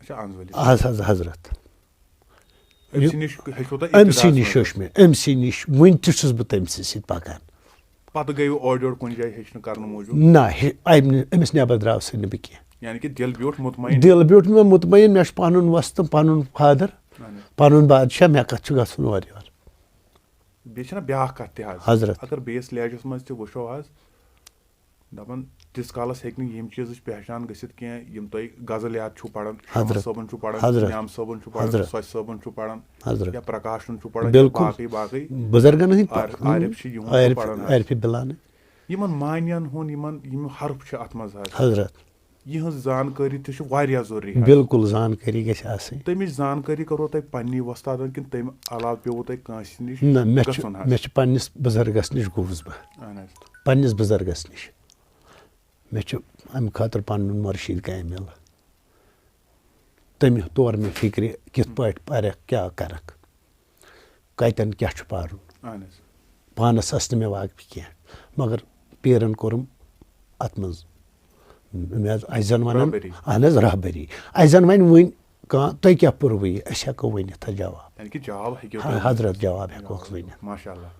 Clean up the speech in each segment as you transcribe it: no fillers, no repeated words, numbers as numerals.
حضرت أمۍ نِش ہیوٚچھ مےٚ أمۍ سٕے نِش وٕنہِ تہِ چھُس بہٕ تٔمۍ سٕے سۭتۍ پَکان. پَتہٕ گٔیوٕ اورٕ یورٕ کُنہِ جایہِ ہیٚچھنہٕ کَرنہٕ موٗجوٗب؟ نہ أمِس نٮ۪بر درٛاو سُہ نہٕ بہٕ کینٛہہ. یعنی کہِ دِل بیوٗٹھ مُطمعین. دِل بیوٗٹھ مےٚ مُطمعین مےٚ چھُ پَنُن وۄستہٕ پَنُن فادر پَنُن بادشاہ مےٚ کَتھ چھُ گژھُن اورٕ یورٕ. بیٚیہِ چھَنا بیٛاکھ کَتھ تہِ حضرت اگر بیٚیِس لیجَس منٛز تہِ وٕچھو حظ دَپان تیٖتِس کالَس ہیٚکہِ نہٕ ییٚمہِ چیٖزٕچ پہچان گٔژھِتھ کینٛہہ یِم تۄہہِ غزل یاد چھُو پَران شمس صٲبُن چھُو پَران نعام صٲبُن چھُو پَران سۄچ صٲبُن چھُو پَران یا پرکاشُن چھُو پَران یا باقٕے باقٕے بُزرگن عارف چھِ یِہُنٛد پَران عارفہِ بِلانی یِمن مانین ہُنٛد یِم حرف چھِ اَتھ منٛز حضرت یِہٕنٛز زانکٲری تہِ چھِ واریاہ ضروٗری. بِلکُل زانکٲری گژھِ آسٕنۍ. تَمِچ زانکٲری کَرو تۄہہِ پنٛنی وۄستادن کِنہٕ تَمہِ علاوٕ پیوٚوُ تۄہہِ کٲنٛسہِ نِش نہ گژھُن حظ؟ مےٚ چھُ پنٛنِس بُزرگس نِش گوٚوُس بہٕ اہن حظ پنٛنِس بُزرگس نِش مےٚ چھُ اَمہِ خٲطرٕ پنُن مُرشِد کامِل تٔمۍ توٚر مےٚ فِکرِ کِتھ پٲٹھۍ پَرکھ کیٛاہ کَرکھ کَتٮ۪ن کیٛاہ چھُ پَرُن. اہن حظ پانَس ٲس نہٕ مےٚ واقف کینٛہہ مگر پیرَن کوٚرُم اَتھ منٛز مےٚ حظ اَسہِ زَن وَنان اہن حظ رہبٔری اَسہِ زَن وَنہِ وٕنۍ کانٛہہ تۄہہِ کیٛاہ پوٚروٕ یہِ أسۍ ہٮ۪کو ؤنِتھ جواب. یعنی کہِ جواب ہیٚکِو حضرت جواب ہٮ۪کوکھ ؤنِتھ. ماشاء اللہ.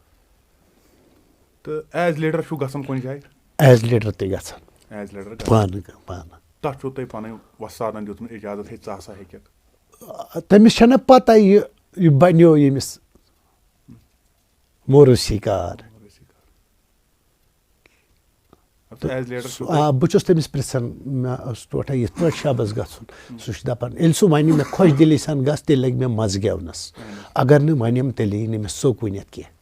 تہٕ ایز لیٖڈر چھُو گژھان کُنہِ جایہِ؟ ایز لیٖڈر تہِ گژھان ایز لیٖڈر پانہٕ تَتھ چھُو تۄہہِ پَنٕنۍ وۄستادن دیُتمُت اِجازت ہے ژٕ ہسا ہیٚککھ. تٔمِس چھَنہ پَتہ یہِ بَنیو ییٚمِس موروثی کار. بہٕ چھُس تٔمِس پِرٛژھان مےٚ اوس ٹوٹھا یِتھ پٲٹھۍ شبس گژھُن سُہ چھُ دَپان ییٚلہِ سُہ وَنہِ مےٚ خۄش دِلی سان گژھ تیٚلہِ لگہِ مےٚ مَزٕ گٮ۪ونَس اگر نہٕ وَنٮ۪م تیٚلہِ یی نہٕ مےٚ سکوٗنیت کینٛہہ.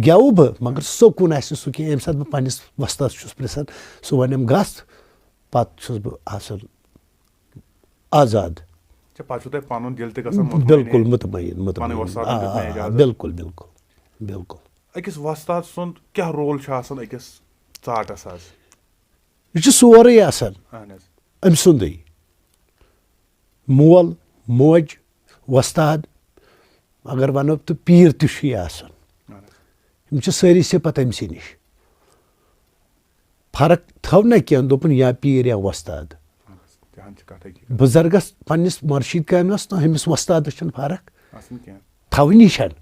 گٮ۪وٕ بہٕ مگر سکوٗن آسہِ نہٕ سُہ کینٛہہ. ییٚمہِ ساتہٕ بہٕ پنٛنِس وۄستادس چھُس پِرٛژھان سُہ وَنٮ۪م گژھ پَتہٕ چھُس بہٕ آسان آزاد. بِلکُل مُطمعین بِلکُل بِلکُل بِلکُل. أکِس وۄستاد سُنٛد کیٛاہ رول چھُ آسان أکِس ژاٹس حظ؟ یہِ چھُ سورُے آسان أمۍ سُنٛدٕے مول موج وۄستاد اگر وَنو تہٕ پیٖر تہِ چھُ یہِ آسان. یِم چھِ سٲری صِفت أمۍ سٕے نِش. فرق تھٲو نہ کینٛہہ دوٚپُن یا پیٖر یا وۄستاد. بُزرگس پنٛنِس مُرشِد کامِلس تہٕ ہُمِس وۄستادس چھنہٕ فرق تھاوٕنی چھنہٕ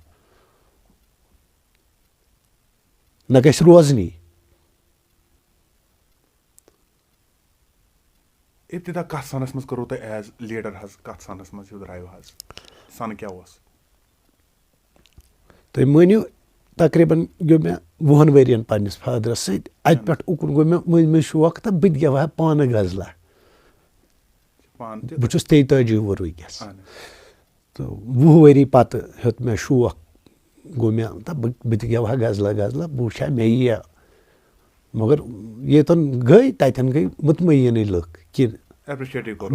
نہ گژھِ روزنی. ابتدا کتھ سنس منٛز کوٚروٕ تۄہہِ ایز لیٖڈر حظ کتھ سنس منٛز ہیوٚو درٛایو حظ سن کیٛاہ اوس؟ تُہۍ مٲنِو تقریٖبن گیوٚو مےٚ 20 ؤرین پنٛنِس فادرس سۭتۍ اَتہِ پٮ۪ٹھ اُکُن گوٚو مےٚ مٔنٛزۍ مٔنٛزۍ شوق تہٕ بہٕ تہِ گٮ۪وٕ ہا پانہٕ غزلہ. بہٕ چھُس 43 وُہُرکِس تہٕ 20 ؤری پتہٕ ہیوٚت مےٚ شوق گوٚو مےٚ تہٕ بہٕ تہِ گٮ۪وٕ ہا غزلہ بہٕ وٕچھ ہا مےٚ یی مگر ییٚتٮ۪ن گٔے تتٮ۪ن گٔے مُطمعیٖنٕے لُکھ کہِ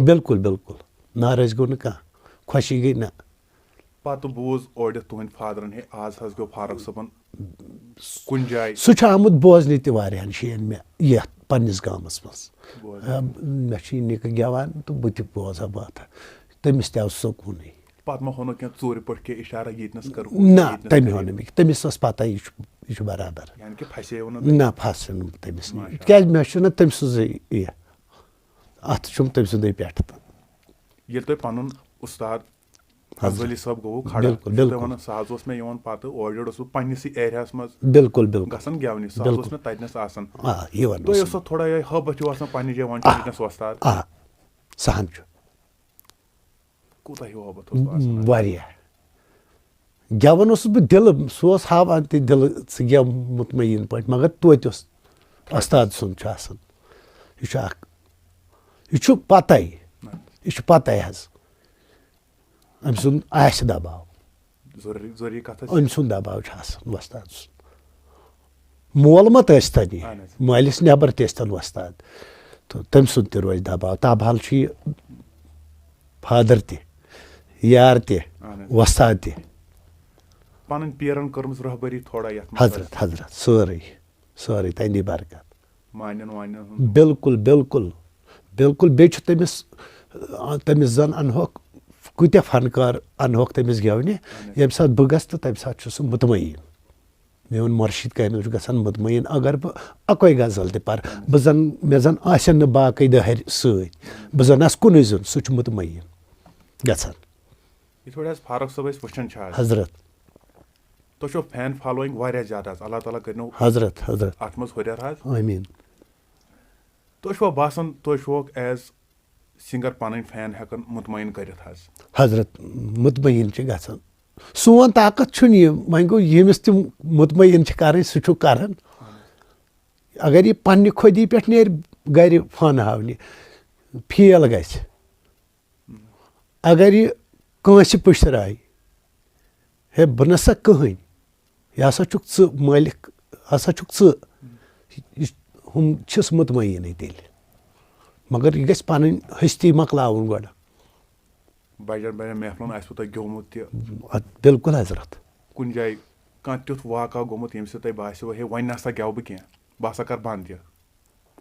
بِلکُل بِلکُل ناراض گوٚو نہٕ کانٛہہ خوشی گٔے نہ. پتہٕ بوٗز اورٕ تُہنٛدۍ فادرن ہے آز حظ گوٚو فاروق صٲبن کُنہِ جایہِ. سُہ چھُ آمُت بوزنہِ تہِ واریاہن جاین مےٚ یتھ پننِس گامس منٛز مےٚ چھُ یہِ نِکہٕ گٮ۪وان تہٕ بہٕ تہِ بوزٕ ہا باتھا تٔمِس تہِ آو سکوٗنٕے. پتہٕ ما ہوٚنو کینٛہہ ژوٗرِ پٲٹھۍ کینٛہہ اِشارہ ییٚتنس کٔر نہ تٔمۍ ہوٚو نہٕ مےٚ تٔمِس ٲس پتہ یہِ چھُ برابر. نہ پھسیو نہٕ تٔمِس نِش تِکیٛازِ مےٚ چھُنہ تٔمۍ سٕنٛزٕے یہِ اتھ چھُم تٔمۍ سُنٛدٕے پٮ۪ٹھ. ییٚلہِ تۄہہِ پنُن اُستاد غزلی صٲب گوٚوُ کھڑا سُہ حظ اوس مےٚ یِوان پتہٕ اورٕ یورٕ اوسُس بہٕ پننسٕے ایریاہس منٛز بِلکُل بِلکُل گژھان گٮ۪ونہِ سُہ حظ اوس مےٚ تتنس آسان. تۄہہِ اوس تھوڑا یِہوے ہٲبتھ ہیوٗ آسان پننہِ جایہِ وۄنۍ چھُ وٕنکیٚنس وۄستاد. سہن چھُ کوٗتاہ ہیوٗ ہٲبتھ اوس آسان واریاہ. گٮ۪وان اوسُس بہٕ دِلہٕ سُہ اوس ہاوان تہِ دِلہٕ ژٕ گٮ۪و مُطمعیٖن پٲٹھۍ مگر توتہِ اوس وۄستاد سُنٛد چھُ آسان. یہِ چھُ اکھ یہِ چھُ پتے حظ أمۍ سُنٛد آسہِ دباو أمۍ سُنٛد دباو چھُ آسان وۄستاد سُنٛد. مول مت ٲسۍتن یہِ مٲلِس نٮ۪بر تہِ ٲسۍتن وۄستاد تہٕ تٔمۍ سُنٛد تہِ روزِ دباو. تابحال چھُ یہِ فادر تہِ یار تہِ وۄستاد تہِ. پنٕنۍ پیرن کٔرمٕژ رہبری تھوڑا یتھ حضرت سٲرٕے تہنٛدی برکت. مانٮ۪ن بِلکُل بِلکُل بِلکُل. بیٚیہِ چھُ تٔمِس زن انہوکھ کۭتیاہ فنکار انہوکھ تٔمِس گٮ۪ونہِ ییٚمہِ ساتہٕ بہٕ گژھٕ تہٕ تمہِ ساتہٕ چھُ سُہ مُطمعیٖن میون مُرشِد کامِل چھُ گژھان مطمعین اگر بہٕ اَکوے غزل تہِ پَرٕ بہٕ زَن مےٚ زَن آسن نہٕ باقٕے دٔہٕرۍ سۭتۍ بہٕ زَن آسہٕ کُنُے زوٚن سُہ چھُ مطمعین گژھان. یِتھ پٲٹھۍ حظ فاروق صٲب أسۍ وٕچھان چھِ آز حضرت تۄہہِ چھو فین فالویِنٛگ واریاہ زیادٕ حظ اللہ تعالیٰ کٔرنو حضرت حضرت اَتھ منٛز ہُریر حظ. آمیٖن. تۄہہِ چھُوا باسان تُہۍ چھُوکھ ایز سِنگر پَنٕنۍ فین ہٮ۪کان مطمعین کٔرِتھ حظ. حضرت مطمعین چھِ گژھان سون طاقت چھُنہٕ یہِ وۄنۍ گوٚو ییٚمِس تِم مطمعین چھِ کَرٕنۍ سُہ چھُ کَران اگر یہِ پنٛنہِ خۄدی پٮ۪ٹھ نیرِ گرِ فن ہاونہِ فیل گژھِ اگر یہِ کٲنٛسہِ پٔشرایہِ ہے بہٕ نسا کٕہٕنۍ یہِ ہسا چھُکھ ژٕ مٲلِک ہسا چھُکھ ژٕ یہِ ہُم چھِس مطمعینٕے تیٚلہِ مگر یہِ گژھِ پنٕنۍ ۂستی مۄکلاوُن گۄڈٕ. بَجن بَجن محفلن آسوٕ تۄہہِ گیومُت تہِ بِلکُل حضرت. کُنہِ جایہِ کانٛہہ تیُتھ واقعہ گوٚمُت ییٚمہِ سۭتۍ تۄہہِ باسیو ہے وۄنۍ نسا گٮ۪و بہٕ کینٛہہ بہٕ ہسا کر بنٛد یہِ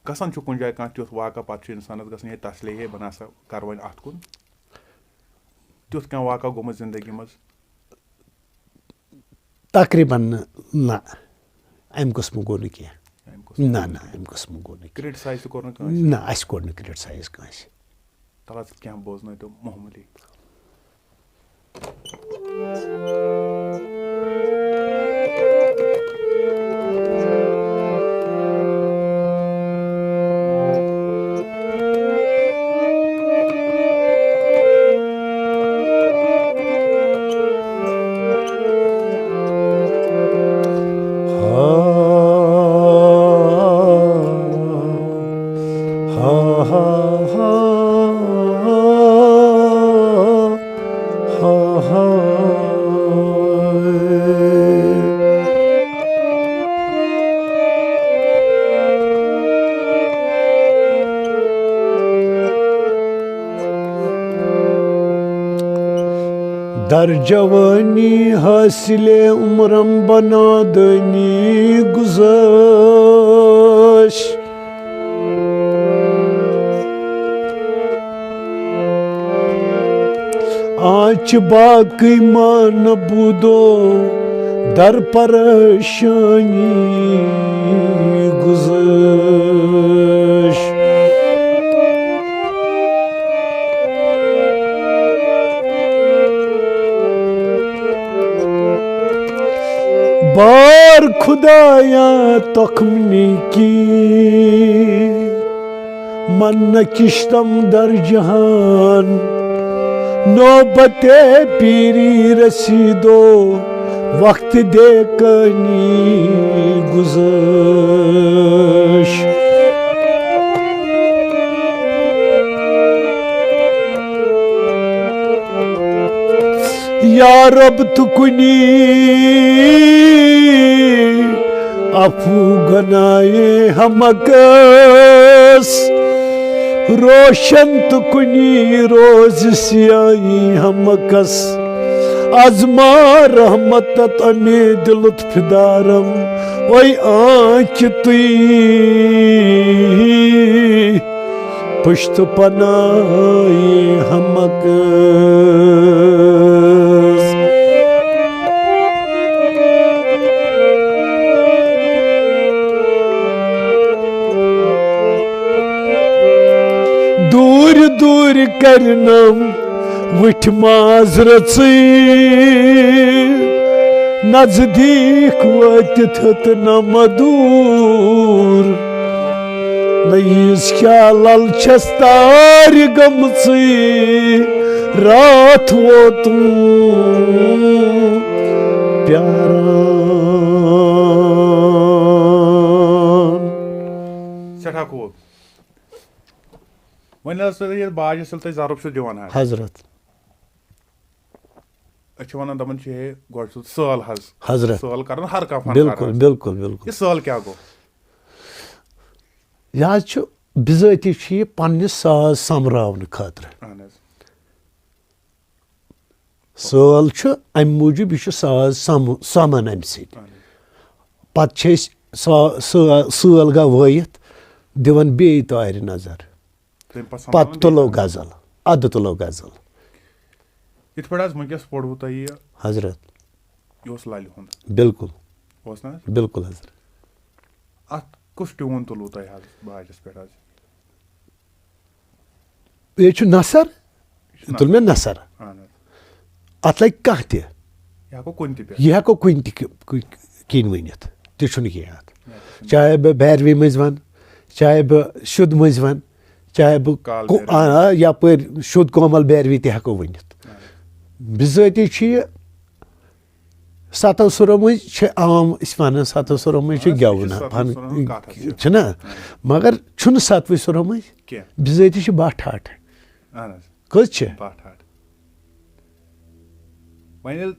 گژھان چھُ کُنہِ جایہِ کانٛہہ تیُتھ واقعہ پتہٕ چھُ اِنسانس گژھان ہے تسلی ہے بہٕ نسا کرٕ وۄنۍ اتھ کُن تیُتھ کانٛہہ واقعہ گوٚمُت زندگی منٛز. تقریٖبن نہ امہِ قٕسمُک گوٚو نہٕ کینٛہہ نہ نہ امہِ قٕسمُک گوٚو نہٕ کرٹسایز تہِ کوٚر نہٕ کٲنٛسہِ نہ اَسہِ کوٚر نہٕ کرٹسایز کٲنٛسہِ. تلہٕ حظ کینٛہہ بوزنٲیتو معموٗلی. در جوانی حاصل عمرم بنادنی گذشت آنچ باقی ما نبود و در پریشانی گذشت. بار خدایا تخمنی کی من نکشتم در جهان نوبت پیری رسید و وقت دیکھنی گذشت. یا رب تو کنی عفو گنائے ہمکس روشن تو کنی روز سیاہی ہمکس ازما رحمتت امید لطف دارم وی آنچ تی پشت پناہی ہمکس. دوٗر دوٗر کرنم وٕٹھِ معذرژٕے نزدیٖک وٲتِتھ ہیوٚت نہ مدوٗر نہ ییٖژ کیٛاہ لل چھس تارِ گٔمژٕے راتھ ووتُم پیاران. سٮ۪ٹھاہ خوٗب. وۄنۍ حظ ییٚلہِ باج ییٚلہِ تُہۍ ضرب چھُو دِوان حظ حضرت أسۍ چھِ وَنان دَپان چھِ ہے گۄڈٕ چھُ سٲل حظ حضرت سٲل کَران ہر کانٛہہ فن بِلکُل بِلکُل بِلکُل. یہِ سٲل کیٛاہ گوٚو؟ یہِ حظ چھُ بِذٲتی چھُ یہِ پننہِ ساز سۄمبراونہٕ خٲطرٕ. اہن حظ. سٲل چھُ امہِ موٗجوٗب یہِ چھُ ساز سۄمان امہِ سۭتۍ پتہٕ چھِ أسۍ سٲل گوٲیِتھ دِوان بیٚیہِ تارِ نظر پتہٕ تُلو غزل ادٕ تُلو غزل. یِتھ پٲٹھۍ حظ وٕنکٮ۪س پوٚروٕ تۄہہِ یہِ حضرت یہِ اوس للہِ ہُنٛد بِلکُل اوس نہ بِلکُل حظ. اَتھ کُس ٹیوٗن تُلوٕ تۄہہِ حظ باجَس پٮ۪ٹھ حظ؟ بیٚیہِ چھُ نثر یہِ تُل مےٚ نثر. اہن حظ. اَتھ لَگہِ کانٛہہ تہِ یہِ ہٮ۪کو کُنہِ تہِ پٮ۪ٹھ. یہِ ہٮ۪کو کُنہِ تہِ کِنۍ ؤنِتھ تہِ چھُنہٕ کینٛہہ اَتھ. چاہے بہٕ بیروی مٔنٛزۍ وَنہٕ چاہے بہٕ شُد مٔنٛزۍ وَنہٕ چاہے بہٕ یَپٲرۍ شُد کومل بیروی تہِ ہٮ۪کو ؤنِتھ. بِذٲتی چھُ یہِ 7 سُرو مٔنٛزۍ چھِ عام أسۍ وَنان 7 سُرو مٔنٛزۍ چھُ گٮ۪وُن چھُنہ مگر چھُنہٕ 7 سُرو مٔنٛزۍ بِذٲتی چھِ 12 ٹھاٹھ. کٔژ چھِ؟ وۄنۍ ییٚلہِ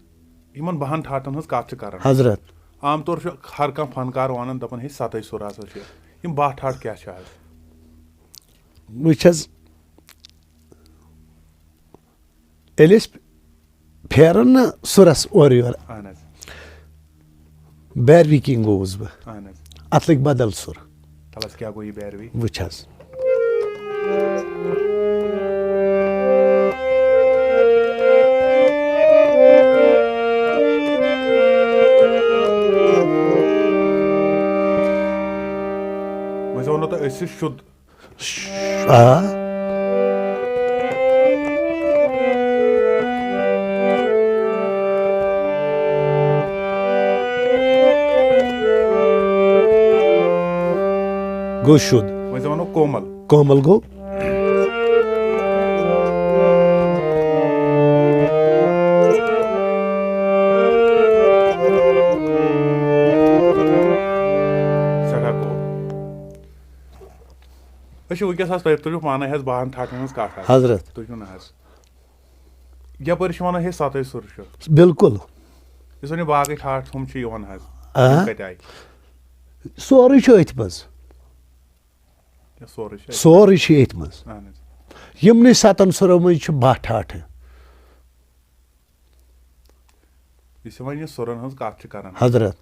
یِمن 12 ٹھاٹھن ہٕنٛز کتھ چھِ کران حضرت عام طور چھُ ہر کانٛہہ فنکار ونان دپان ہے 7 سُر ہسا چھِ یِم 12 ٹھاٹھ کیٛاہ چھِ حظ؟ وٕچھ حظ ییٚلہِ أسۍ پھیران نہ سُرس اورٕ یورٕ اہن حظ. بیروی کِنۍ گوٚوُس بہٕ اہن حظ. اَتھ لٔگۍ بدل سُر. تَلہٕ حظ کیٛاہ گوٚو یہِ بیروی؟ وٕچھ حظ وۄنۍ ووٚنو تۄہہِ أسۍ چھِ شُد. گوٚو شُد. وۄنۍ وَنو کومل. کومل گوٚو سٮ۪ٹھاہ گوٚو. أسۍ چھِ وٕنکیٚس حظ تُہۍ تُلِو پانے حظ 12 ٹھاٹھن ہٕنٛز کتھ حظ. حضرت تُہۍ چھِو نہ حظ یپٲرۍ چھِ ونان ہے 7 سُر چھُ. بِلکُل. یُس وۄنۍ یہِ باقٕے ٹھاٹھ ہُم چھِ یِوان حظ کتہِ آیہِ؟ سورُے چھُ أتھۍ منٛز. سورُے چھُ ییٚتھۍ منٛز. یِمنٕے 7 سُرو منٛز چھِ 12 ٹھاٹھٕ. یُس وۄنۍ یہِ سُرن ہٕنٛز کتھ چھِ کران حضرت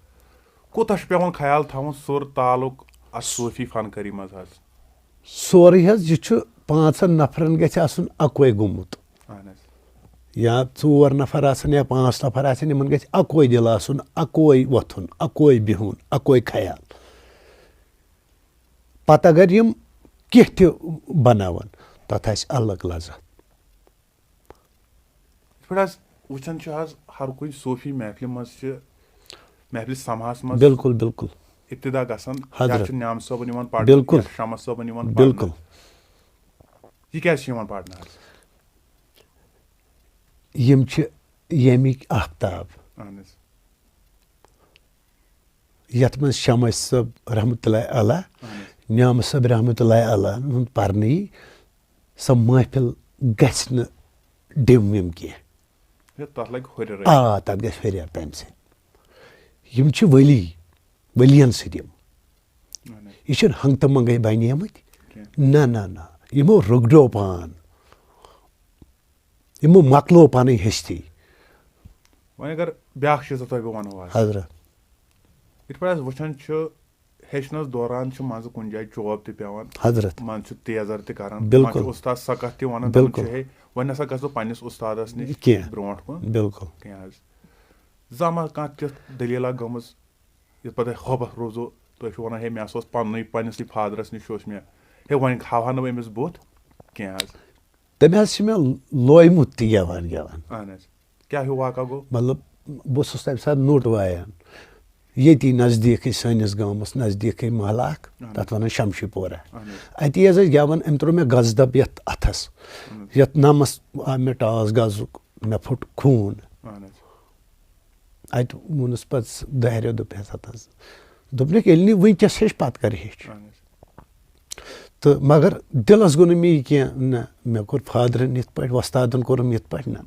کوٗتاہ چھُ پیٚوان خیال تھاوُن سُر تالُک اتھ صوٗفی فنکٲری منٛز حظ؟ سورُے حظ یہِ چھُ 5 نفرن گژھِ آسُن اَکوے گوٚمُت. یا 4 نفر آسن یا 5 نفر آسن یِمن گژھِ اَکوے دِل آسُن اَکوے وۄتھُن اَکوے بِہُن اَکوے خیال. پتہٕ اگر یِم کینٛہہ تہِ بناون تتھ آسہِ الگ لذت. یِتھ پٲٹھۍ حظ وٕچھان چھِ حظ ہر کُنہِ صوٗفی محفلہِ منٛز چھِ محفلہِ سماہس منٛز بِلکُل بِلکُل ابتدا گژھان حضرت چھُ نعام صٲبن یِوان پرنہٕ بِلکُل شمس صٲبن یِوان بِلکُل. یہِ کیٛازِ چھِ یِوان پرنہٕ حظ؟ یِم چھِ ییٚمِکۍ آفتاب یتھ منٛز شمس صٲب رحمتہ اللہ علیہ نعام صٲب رحمتہ اللہ علیہ ہُنٛد پرنہٕ یی سۄ محفل گژھِ نہٕ ڈِم وِم کینٛہہ. تتھ لگہِ ہُریر. تتھ گژھِ ہُریر تمہِ سۭتۍ. یِم چھِ ؤلین سۭتۍ یہِ چھُنہٕ ہنٛگتہٕ منٛگے بنیمٕتۍ نہ نہ نہ یِمو رُگڈو پان یِمو مۄکلو پنٕنۍ ہستی. وۄنۍ اگر بیٛاکھ چیٖزا تۄہہِ بہٕ ونہو حضرت یِتھ پٲٹھۍ أسۍ وٕچھان چھِ ہیٚچھنس دوران چھِ منٛزٕ کُنہِ جایہِ چوب تہِ پیٚوان حضرت منٛزٕ چھُ تیزر تہِ کران بِلکُل اُستاد سۄ کتھ تہِ ونان بِلکُل ہے وۄنۍ ہسا گژھو پننِس اُستادس نِش کینٛہہ برونٛٹھ کُن بِلکُل کینٛہہ حظ. زانٛہہ کانٛہہ تِژھ دٔلیٖلا گٔمٕژ یِتھ پٲٹھۍ تۄہہِ ہوبہ روٗزوٕ تُہۍ چھِو ونان ہے مےٚ ہسا اوس پننسٕے فادرس نِش اوس مےٚ ہے وۄنۍ ہاوہا نہٕ بہٕ أمِس بُتھ کینٛہہ حظ. تٔمۍ حظ چھِ مےٚ لویمُت تہِ گٮ۪وان اہن حظ. کیٛاہ ہیوٗ واقعہ گوٚو؟ مطلب بہٕ اوسُس تمہِ ساتہٕ نوٚٹ وایان ییٚتی نزدیٖکٕے سٲنِس گامس نزدیٖکٕے محلہٕ اکھ تتھ ونان شمشی پورہ. اتی حظ ٲسۍ گٮ۪وان أمۍ ترٛوو مےٚ گزدب یتھ اتھس یتھ نمس آو مےٚ ٹاس گزُک مےٚ پھُٹ خوٗن. اتہِ ووٚنُس پتہٕ داہریو دوٚپہس حظ دوٚپنکھ ییٚلہِ نہٕ وٕنکیٚس ہیٚچھ پتہٕ کر ہیٚچھ. تہٕ مگر دِلس گوٚو نہٕ مےٚ یہِ کینٛہہ نہ مےٚ کوٚر فادرن یِتھ پٲٹھۍ وۄستادن کوٚرُم یِتھ پٲٹھۍ نہ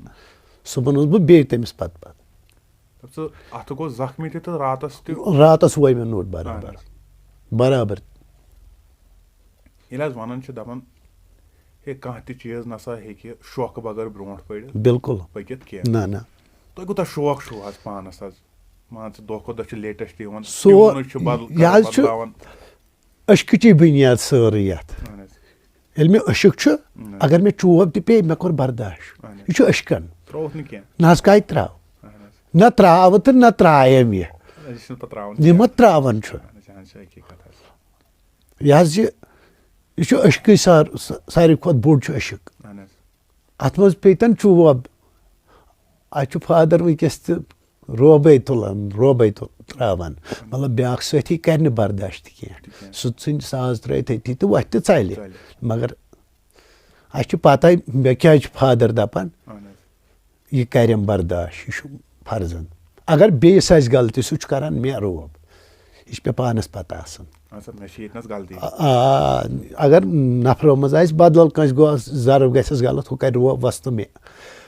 صُبحن اوسُس بہٕ بیٚیہِ تٔمِس پتہٕ اتھٕ گوٚو زخمی تہِ تہٕ راتس تہِ. راتس ووے مےٚ نوٚٹ برابر برابر. ییٚلہِ حظ ونان چھِ دپان ہے کانٛہہ تہِ چیٖز نسا ہیٚکہِ شوقہٕ بغٲر برونٛٹھ پٔرِتھ بِلکُل پٔکِتھ کینٛہہ. نہ نہ تۄہہِ کوٗتاہ شوق چھُو حظ پانس حظ مان ژٕ دۄہ کھۄتہٕ دۄہ چھُ لیٹسٹ یِوان یہِ حظ چھُ اشکٕچی بُنیاد سٲرٕے یتھ. ییٚلہِ مےٚ اشک چھُ اگر مےٚ چوب تہِ پیٚیہِ مےٚ کوٚر برداش یہِ چھُ اشکن ترٛووُکھ نہٕ کینٛہہ نہ حظ کتہِ ترٛاو نہ ترٛاوٕ تہٕ نہ ترٛایَم یہِ یہِ ما ترٛاوان چھُ یہِ حظ یہِ چھُ أشکٕے ساروی کھۄتہٕ بوٚڑ چھُ أشک اَتھ منٛز پیٚتن چوب اَتہِ چھُ فادر وٕنکیٚس تہِ روبے تُلان روبے ترٛاوان مطلب بیٛاکھ سٲتھی کَرِ نہٕ برداشت کینٛہہ سُہ ژھٕنہِ ساز ترٛٲیِتھ أتی تہٕ وۄتھِ تہٕ ژَلہِ مگر اَسہِ چھِ پَتہ مےٚ کیٛازِ چھُ فادر دَپان یہِ کَرٮ۪م برداشت یہِ چھُ فرضن اگر بیٚیِس آسہِ غلطی سُہ چھُ کران مےٚ روب یہِ چھِ مےٚ پانس پتہ آسان آ اگر نفرو منٛز آسہِ بدل کٲنٛسہِ گوٚو ضرب گژھٮ۪س غلط ہُہ کَرِ روب وۄستہٕ مےٚ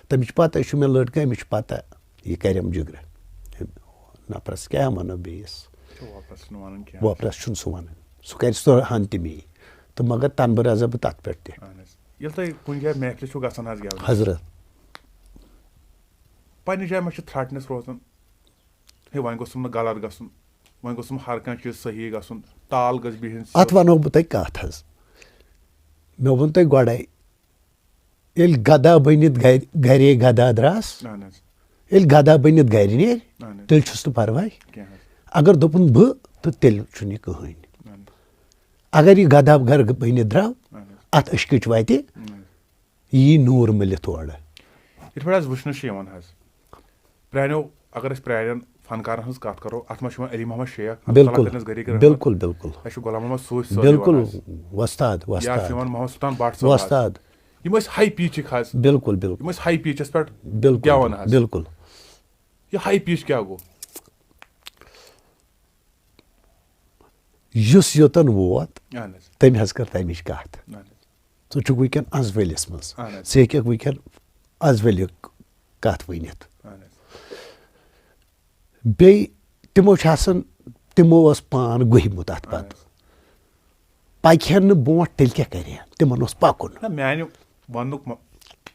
تٔمِس چھِ پتہ یہِ چھُ مےٚ لٔڑکہٕ أمِس چھُ پتہ یہِ کَرٮ۪م جِگرٕ نفرس کیٛاہ وَنو بیٚیِس وۄپرس چھُنہٕ سُہ وَنان سُہ کَرِ سُہ ہن تہِ مے تہٕ مگر تنہٕ بہٕ روزٕ بہٕ تتھ پٮ۪ٹھ تہِ حضرت پننہِ جایہِ منٛز چھِ تھرٛٹنٮ۪س روزان ہے وۄنۍ گوٚژھُم نہٕ غلط گژھُن وۄنۍ گوٚژھُم ہر کانٛہہ چیٖز صحیح گژھُن تال گژھِ بِہِنۍ اتھ ونو بہٕ تۄہہِ کتھ حظ مےٚ ووٚن تۄہہِ گۄڈے ییٚلہِ گدا بٔنِتھ گرے گدا دراس ییٚلہِ گدا بٔنِتھ گرِ نیرِ تیٚلہِ چھُس نہٕ پرواے اگر دوٚپُن بہٕ تہٕ تیٚلہِ چھُنہٕ یہِ کٕہٕنۍ اگر یہِ گدا گرٕ بٔنِتھ درٛاو اتھ أشکٕچ وتہِ یہِ یی نوٗر مٔلِتھ اورٕ یِتھ پٲٹھۍ حظ وٕچھنہٕ چھِ یِوان حظ پرٛانیو اگر أسۍ پرٛانٮ۪ن فنکارن ہٕنٛز کتھ کرو اتھ منٛز چھُ یِوان علی محمد شیخ بِلکُل بِلکُل بِلکُل اَسہِ چھُ غلام محمد صوفی بِلکُل وۄستاد یا چھُ یِوان محمد سلطان بٹ وۄستاد یِم ٲسۍ ہاے پیٖچِکۍ حظ بِلکُل بِلکُل یِم ٲسۍ ہاے پیٖچس پٮ۪ٹھ بِلکُل گٮ۪وان حظ بِلکُل یہِ ہاے پیٖچ کیٛاہ گوٚو یُس یوٚتن ووت اہن حظ تٔمۍ حظ کٔر تمِچ کتھ ژٕ چھُکھ وٕنکیٚن اَزوٕلِس منٛز ژٕ ہیٚککھ وٕنکیٚن اَزوٕلہِ کتھ ؤنِتھ بیٚیہِ تِمو چھِ آسان تِمو اوس پان گوٚہمُت اتھ پتہٕ پکہِ ہن نہٕ برونٛٹھ تیٚلہِ کیٛاہ کرِ ہن تِمن اوس پکُن میانہِ وننُک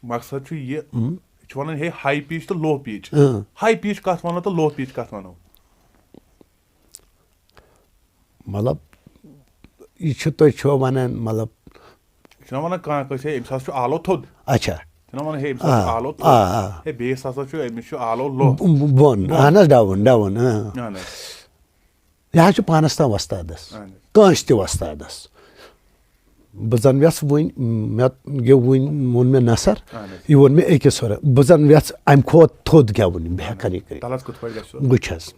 مقصد چھُ یہِ چھُ ونان ہے ہاے پیٖچ تہٕ لو پیٖچ ہاے پیٖچ کتھ ونو تہٕ لو پیٖچ کتھ ونو مطلب یہِ چھُ تُہۍ چھِو ونان مطلب چھُنہ ونان کانٛہہ کٲنٛسہِ ہے أمِس ہسا چھُ آلو تھوٚد اچھا چھُنہ ونان ہے أمِس ہسا چھُ آلو تھوٚد ہے بیٚیِس ہسا چھُ أمِس چھُ آلو لو بۄن اہن حظ ڈاوُن ڈاوُن اہن حظ یہِ حظ چھُ پانس تام وۄستادس کٲنٛسہِ تہِ وۄستادس بہٕ زن یژھٕ وٕنۍ مےٚ گیوٚو وٕنۍ ووٚن مےٚ نثر یہِ ووٚن مےٚ أکِس سُرس بہٕ زن یژھٕ امہِ کھۄتہٕ تھوٚد گٮ۪وُن بہٕ ہٮ۪کہٕ ہا یہِ کٔرِتھ وٕچھ حظ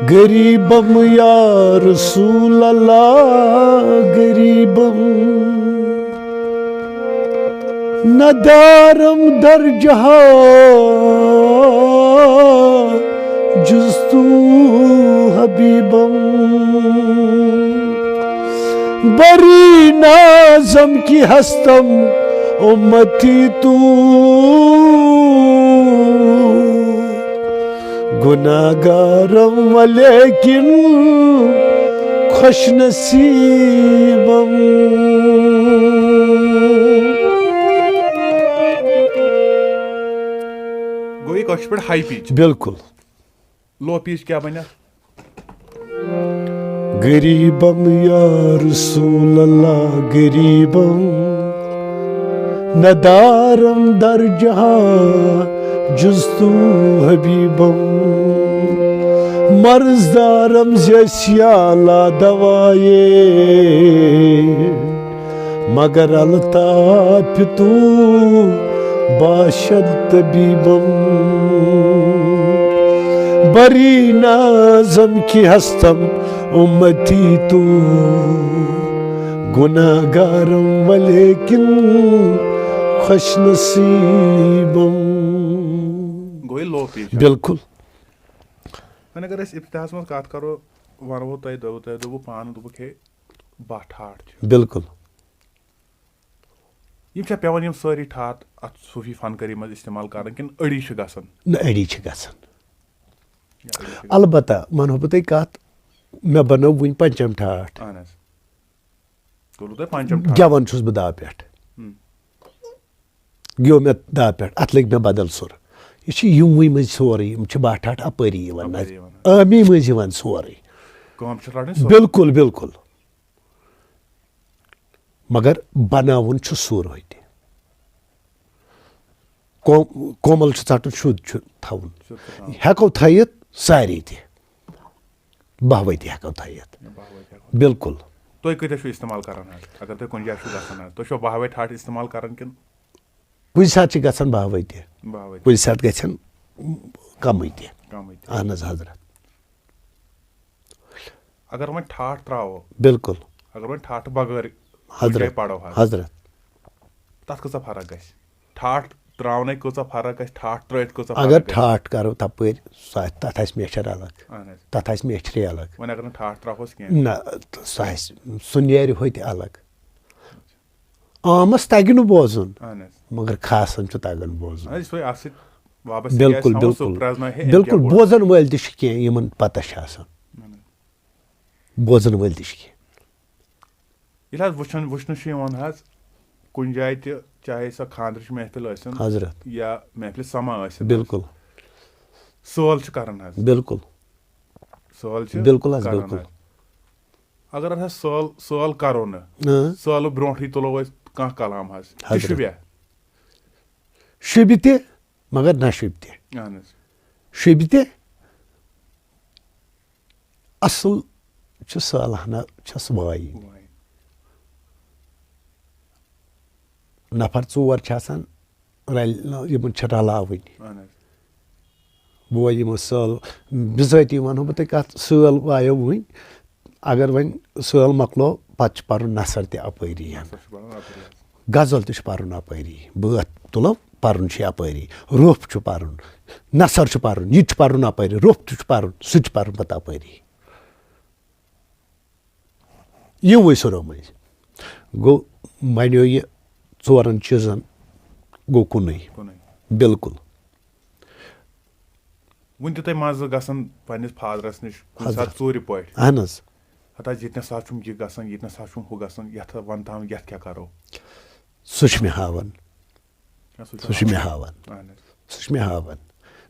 غریٖبم یا رسول اللہ غریٖبم ندارم در جہاں جز تو حبیبم بری نازم کی ہستم امتی تو گناہگارم ولیکن خوش نصیبم گوٚو یہِ کٲشِر پٲٹھۍ ہاے پیٖچ بِلکُل لو پیٖچ کیٛاہ بنہِ غریٖبم یا رسول اللہ غریٖبم ندارم در جہاں جز تو حبیبم مرضدارم زیسیالا دوائے مگر الطاف تو باشد طبیبم بری نازم کی ہستم امتی تو گناہگارم ولیکن خوش نصیبم گوٚو یہِ لو پیٖچ بِلکُل وۄنۍ اگر أسۍ اِبتِداہس منٛز کتھ کرو ونہو تۄہہِ دوٚپوُ پانہٕ دوٚپُکھ ہے بٹھ ٹھاٹھ چھِ بِلکُل یِم چھا پیٚوان یِم سٲری ٹھاٹھ اتھ صوٗفی فنکٲری منٛز استعمال کرٕنۍ کِنہٕ أڑی چھِ گژھان نہ أڑی چھِ گژھان البتہ ونہو بہٕ تۄہہِ کتھ مےٚ بنٲو وٕنۍ پنٛچم ٹھاٹھ اہن حظ کوٚروٕ تۄہہِ پنٛچم گٮ۪وان چھُس بہٕ داو پٮ۪ٹھ گیوٚو مےٚ داو پٮ۪ٹھ اتھ لٔگۍ مےٚ بدل سُر یہِ چھِ یِموٕے منٛزۍ سورُے یِم چھِ باہ ٹھاٹھ اپٲری یِوان ٲمی منٛزۍ یِوان سورُے کٲم چھِ رٹٕنۍ بِلکُل بِلکُل مگر بناوُن چھُ سُر ہوٚتہِ کومل چھُ ژَٹُن شُد چھُ تھاوُن ہٮ۪کو تھٲیِتھ سارے تہِ 12 ؤتی ہٮ۪کو تھٲیِتھ بِلکُل تُہۍ کۭتیاہ چھِو اِستعمال کران حظ اگر تُہۍ کُنہِ جایہِ چھِو گژھان حظ تُہۍ چھِوا 12 ٹھاٹھ اِستعمال کران کِنہٕ کُنہِ ساتہٕ چھِ گژھان 12 ؤتی 12 کُنہِ ساتہٕ گژھن کمٕے تہِ کمٕے اہن حظ حضرت اگر وۄنۍ ٹھاٹھ تراوو بِلکُل اگر وۄنۍ ٹھاٹھ بغٲر حضرت پڑو حظ حضرت تتھ کۭژاہ فرق گژھِ ٹھاٹھ تراونٕے کۭژاہ فرق گژھِ ٹھاٹھ ترٲوِتھ کۭژاہ اگر ٹھاٹھ کرو تپٲرۍ تتھ آسہِ میچھر الگ اہن حظ تتھ آسہِ میچھرٕے الگ وۄنۍ اگر نہٕ ٹھاٹھ تراوہوس کینٛہہ نہ سُہ آسہِ سُہ نیرِ ہوٚتہِ الگ عامس تگہِ نہٕ بوزُن اہن حظ مگر خاصن چھُ تگان بوزُن اَتھ سۭتۍ وابستہٕ بِلکُل بِلکُل بِلکُل بوزن وٲلۍ تہِ چھِ کینٛہہ یِمن پتہ چھِ آسان بوزن وٲلۍ تہِ چھِ کینٛہہ ییٚلہِ حظ وٕچھنہٕ چھُ یِوان حظ کُنہِ جایہِ تہِ چاہے سۄ خاندرٕچ محفِل ٲسِن حضرت یا محفِلہِ سما ٲسِن بِلکُل سٲل چھِ کران حظ بِلکُل سٲل چھِ بِلکُل حظ کران بِلکُل اگر حظ سٲل کرو نہٕ سٲلہٕ برونٛٹھٕے تُلو أسۍ کانٛہہ کلام حظ یہِ شوٗبیا شوٗبہِ تہِ مگر نہ شوٗبہِ تہِ اہن حظ شوٗبہِ تہِ اصل چھِ سٲل ہنا چھس وایِنۍ نفر 4 چھِ آسان یِمن چھِ رلاوٕنۍ اہن حظ بہٕ یِمو سٲل بِذٲتی ونہو بہٕ تۄہہِ کتھ سٲل وایو وٕنۍ اگر وۄنۍ سٲل مۄکلو پتہٕ چھُ پرُن نثر تہِ اپٲری غزل تہِ چھُ پرُن اپٲری بٲتھ تُلو پرُن چھُ یپٲری روٚف چھُ پرُن نثر چھُ پرُن یہِ تہِ چھُ پرُن اپٲری روٚف تہِ چھُ پرُن سُہ تہِ چھُ پرُن پتہٕ اپٲری یِموٕے سُرو مٔنٛزۍ گوٚو بنیو یہِ 4 چیٖزن گوٚو کُنُے بِلکُل وُنہِ تہِ تۄہہِ مزٕ گژھان پننِس فادرس نِش کُنہِ ساتہٕ ژوٗرِ پٲٹھۍ اہن حظ ہتا ییٚتنس ہسا چھُم یہِ گژھان ییٚتنس ہسا چھُم ہُہ گژھان یتھ ون تام یتھ کیٛاہ کرو سُہ چھُ مےٚ ہاوان سُہ چھُ مےٚ ہاوان اہن حظ سُہ چھُ مےٚ ہاوان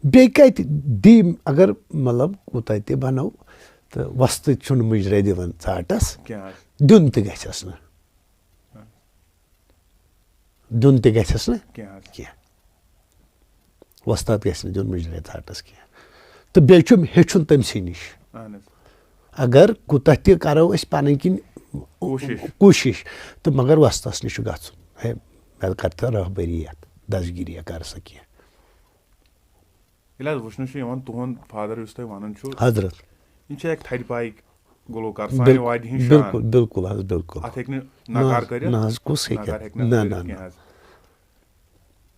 بیٚیہِ کتہِ دی اگر مطلب کوٗتاہ تہِ بنو تہٕ وۄستہٕ چھُنہٕ مُجرا دِوان ژاٹس کینٛہہ حظ دیُن تہِ گژھٮ۪س نہٕ دیُن تہِ گژھٮ۪س نہٕ کینٛہہ وۄستاد گژھِ نہٕ دیُن مُجرا ژاٹس کینٛہہ تہٕ بیٚیہِ چھُم ہیٚچھُن تٔمسٕے نِش اہن حظ اگر کوٗتاہ تہِ کرو أسۍ پنٕنۍ کِنۍ کوٗشش تہٕ مگر وۄستس نِش چھُ گژھُن ہے مےٚ کر تہٕ رہبٔری یتھ دسگیٖریا کر سا کینٛہہ ییٚلہِ حظ وٕچھنہٕ چھُ یِوان تُہُنٛد فادر یُس تۄہہِ ونان چھُو حضرت یِم چھِ اکھ تھدِ پایِکۍ گُلوکار سانہِ وادِ ہِنٛدۍ بِلکُل بِلکُل حظ بِلکُل اتھ ہیٚکہِ نہٕ نکار کٔرِتھ نہ حظ کُس ہیٚکہِ نہ حظ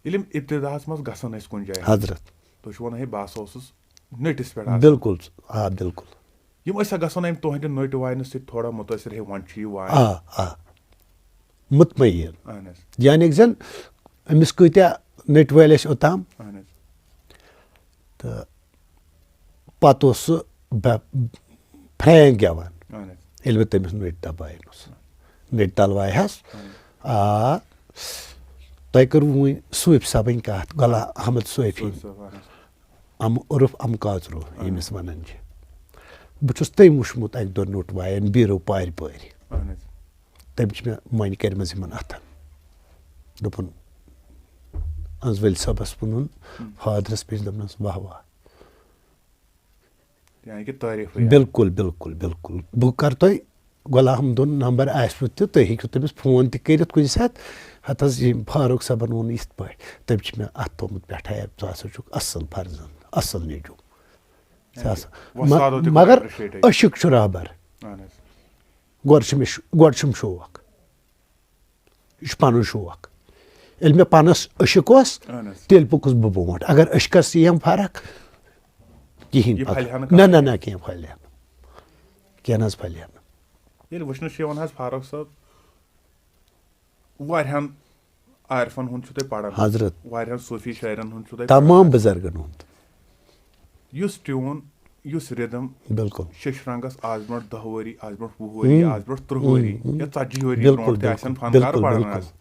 ییٚلہِ یِم ابتداہس منٛز گژھان ٲسۍ کُنہِ جایہِ حضرت تُہۍ چھِو ونان ہے بہٕ ہسا اوسُس نٔٹِس پٮ۪ٹھ بِلکُل آ بِلکُل یِم ٲسیا گژھان امہِ تُہنٛدِ نٔٹۍ واینہٕ سۭتۍ تھوڑا مُتٲثر ہے وۄنۍ چھُ یہِ واین آ مطمعین اہن حظ یعنی زن أمِس کۭتیاہ نٔٹۍ وٲلۍ ٲسۍ اوٚتام اہن حظ تہٕ پتہٕ اوس سُہ فرینک گٮ۪وان اہن حظ ییٚلہِ بہٕ تٔمِس نٔٹۍ دباینس نٔٹۍ تلوایہس آ تۄہہِ کٔروٕ وُنۍ صوٗفۍ صٲبٕنۍ کتھ غلام احمد صوفی عرف کاژروٗ ییٚمِس ونان چھِ بہٕ چھُس تٔمۍ وٕچھمُت اکہِ دۄہ نوٚٹ وایان بیٖرو پارِ پٲرۍ تٔمۍ چھِ مےٚ مۄنہِ کٔرمٕژ یِمن اتھن دوٚپُن انزوٲلۍ صٲبس ووٚنُن فادرس بیٚیہِ دوٚپنس واہ واہ بِلکُل بِلکُل بِلکُل بہٕ کرٕ تۄہہِ غلام احمدُن نمبر آسوٕ تہِ تُہۍ ہیٚکِو تٔمِس فون تہِ کٔرِتھ کُنہِ ساتہٕ ہتہٕ حظ یِم فاروق صٲبن ووٚن یِتھ پٲٹھۍ تٔمۍ چھِ مےٚ اتھ تھوٚمُت پٮ۪ٹھے ژٕ ہسا چھُکھ اصٕل فرزند اصٕل نیٚچوٗ مگر عشق چھُ رہبر گۄڈٕ چھُم شوق یہِ چھُ پنُن شوق ییٚلہِ مےٚ پانس عشق اوس تیٚلہِ پوٚکُس بہٕ برونٛٹھ اگر عشقس یِیَم فرق کِہینۍ نہ نہ نہ کینٛہہ پھلہِ ہا نہٕ کینٛہہ نہ حظ پھلہِ ہا نہٕ ییٚلہِ وٕچھنہٕ چھُ یِوان حظ فاروق صٲب واریاہن عارفن ہُنٛد چھُو تُہۍ پران حضرت واریاہن صوٗفی شٲعرن ہُنٛد چھُو تۄہہِ تمام بُزرگن ہُنٛد یُس ٹیوٗن یُس رِدم بِلکُل ششرنگس آز برونٛٹھ 10 ؤری آز برونٛٹھ 20 ؤری آز برونٛٹھ 30 ؤری یا 40 ؤری برونٛٹھ تہِ آسن فنکار پران حظ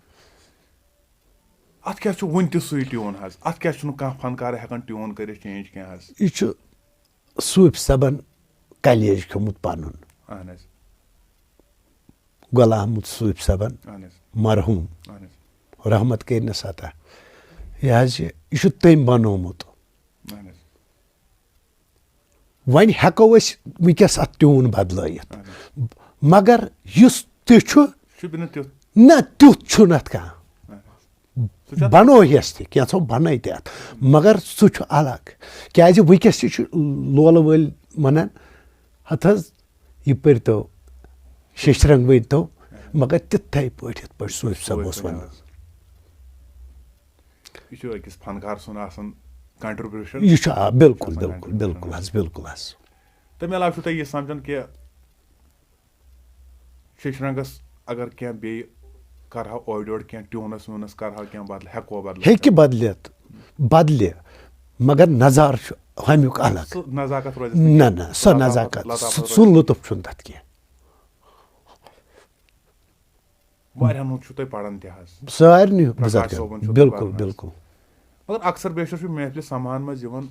اتھ کیٛاہ چھُ وُنہِ تہِ سُے ٹیوٗن حظ اتھ کیٛاہ چھُنہٕ کانٛہہ فنکار ہٮ۪کان ٹیوٗن کٔرِتھ چینج کینٛہہ حظ یہِ چھُ صوٗفۍ صٲبن کلیج کھیوٚمُت پنُن اہن حظ غلام احمد صوٗفۍ صٲبن اہن حظ مرحوٗم اہن حظ رحمت کٔرنس عطا یہِ حظ یہِ چھُ تٔمۍ بنومُت وۄنۍ ہٮ۪کو أسۍ وٕنکٮ۪س اَتھ ٹیوٗن بدلٲیِتھ مگر یُس تہِ چھُ نہ تیُتھ چھُنہٕ اَتھ کانٛہہ بنوہٮ۪س تہِ کینٛژھو بنٲے تہِ اَتھ مگر سُہ چھُ الگ کیٛازِ وٕنکٮ۪س تہِ چھُ لولہٕ وٲلۍ وَنان ہتھ حظ یہِ پٔرۍتو شیٚشرنٛگ ؤنۍتو مگر تِتھَے پٲٹھۍ یِتھ پٲٹھۍ صوفی صٲب اوس وَنان یہِ چھُ أکِس فنکار سُنٛد آسان کنٹربیوٗشن یہِ چھُ آ بِلکُل بِلکُل بِلکُل حظ بِلکُل حظ تَمہِ علاوٕ چھُو تۄہہِ یہِ سمجھان کہِ شیٚشرنٛگس اگر کینٛہہ بیٚیہِ کرہاو اورٕ یورٕ کینٛہہ ٹیوٗنس ویوٗنس کرہاو کینٛہہ بدل ہٮ۪کوا بدل ہیٚکہِ بدلِتھ بدلہِ مگر نظارٕ چھُ ہُمیُک الگ نزاکت روزِ نہ نہ سۄ نزاکت سُہ لطف چھُنہٕ تتھ کینٛہہ واریاہن ہُنٛد چھُو تُہۍ پران تہِ حظ سارنٕے بِلکُل بِلکُل بِلکُل مگر اکثر بیشتر چھُ محفلہِ سماہن منٛز یِوان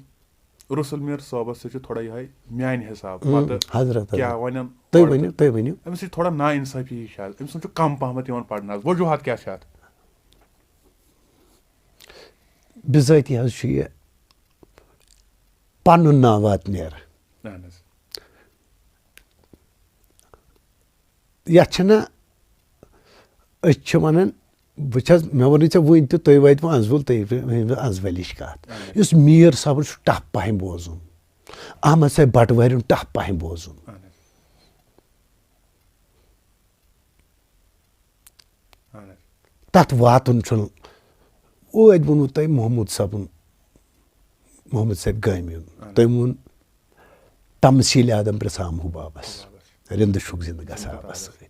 رسول میٖر صٲبس سۭتۍ چھُ تھوڑا یِہوے میانہِ حساب حضرت کیٛاہ وَنن تُہۍ ؤنِو تُہۍ ؤنِو أمِس چھِ تھوڑا نا اِنصٲفی ہِش حظ أمۍ سُنٛد چھُ کم پہمتھ یِوان پرنہٕ حظ وجوٗہات کیٛاہ چھِ اتھ بِذٲتی حظ چھُ یہِ پنُن ناو واتہِ نیرٕ اہن حظ یتھ چھِنہ أسۍ چھِ ونان بہٕ چھس مےٚ ووٚنُے ژےٚ وٕنۍ تہِ تُہۍ وٲتۍوٕ انزول تُہۍ ؤنۍوٕ انزوَلِچ کتھ یُس میٖر صٲبُن چھُ ٹف پہم بوزُن احمد صٲب بٹوارِیُن ٹف پہم بوزُن تتھ واتُن چھُنہٕ اوٗدۍ ووٚنوٕ تۄہہِ محمد صٲبُن محمد صٲب گٲمی تٔمۍ ووٚن تمسیٖل آدم پرٛژھام ہُہ بابس رِنٛدٕ چھُکھ زِندٕ گژھابس سۭتۍ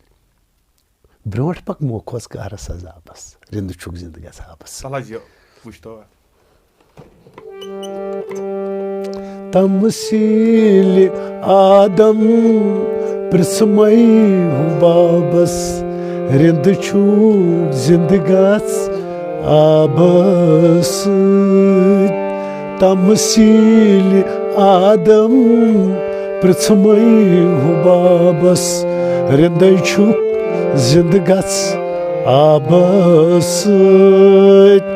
برونٛٹھ پک موکھوس کارس عذابس رِنٛدٕ چھُکھ زِندٕ گژھابس تمسیٖل آدم پرٛژھمَے ہُہ بابس رِنٛدٕ چھُکھ زِندٕ گژھ آبس سۭتۍ تمسیٖل آدم پرٛژھمَے ہُہ بابس رِنٛدَے چھُکھ زِندٕ گژھ آبس سۭتۍ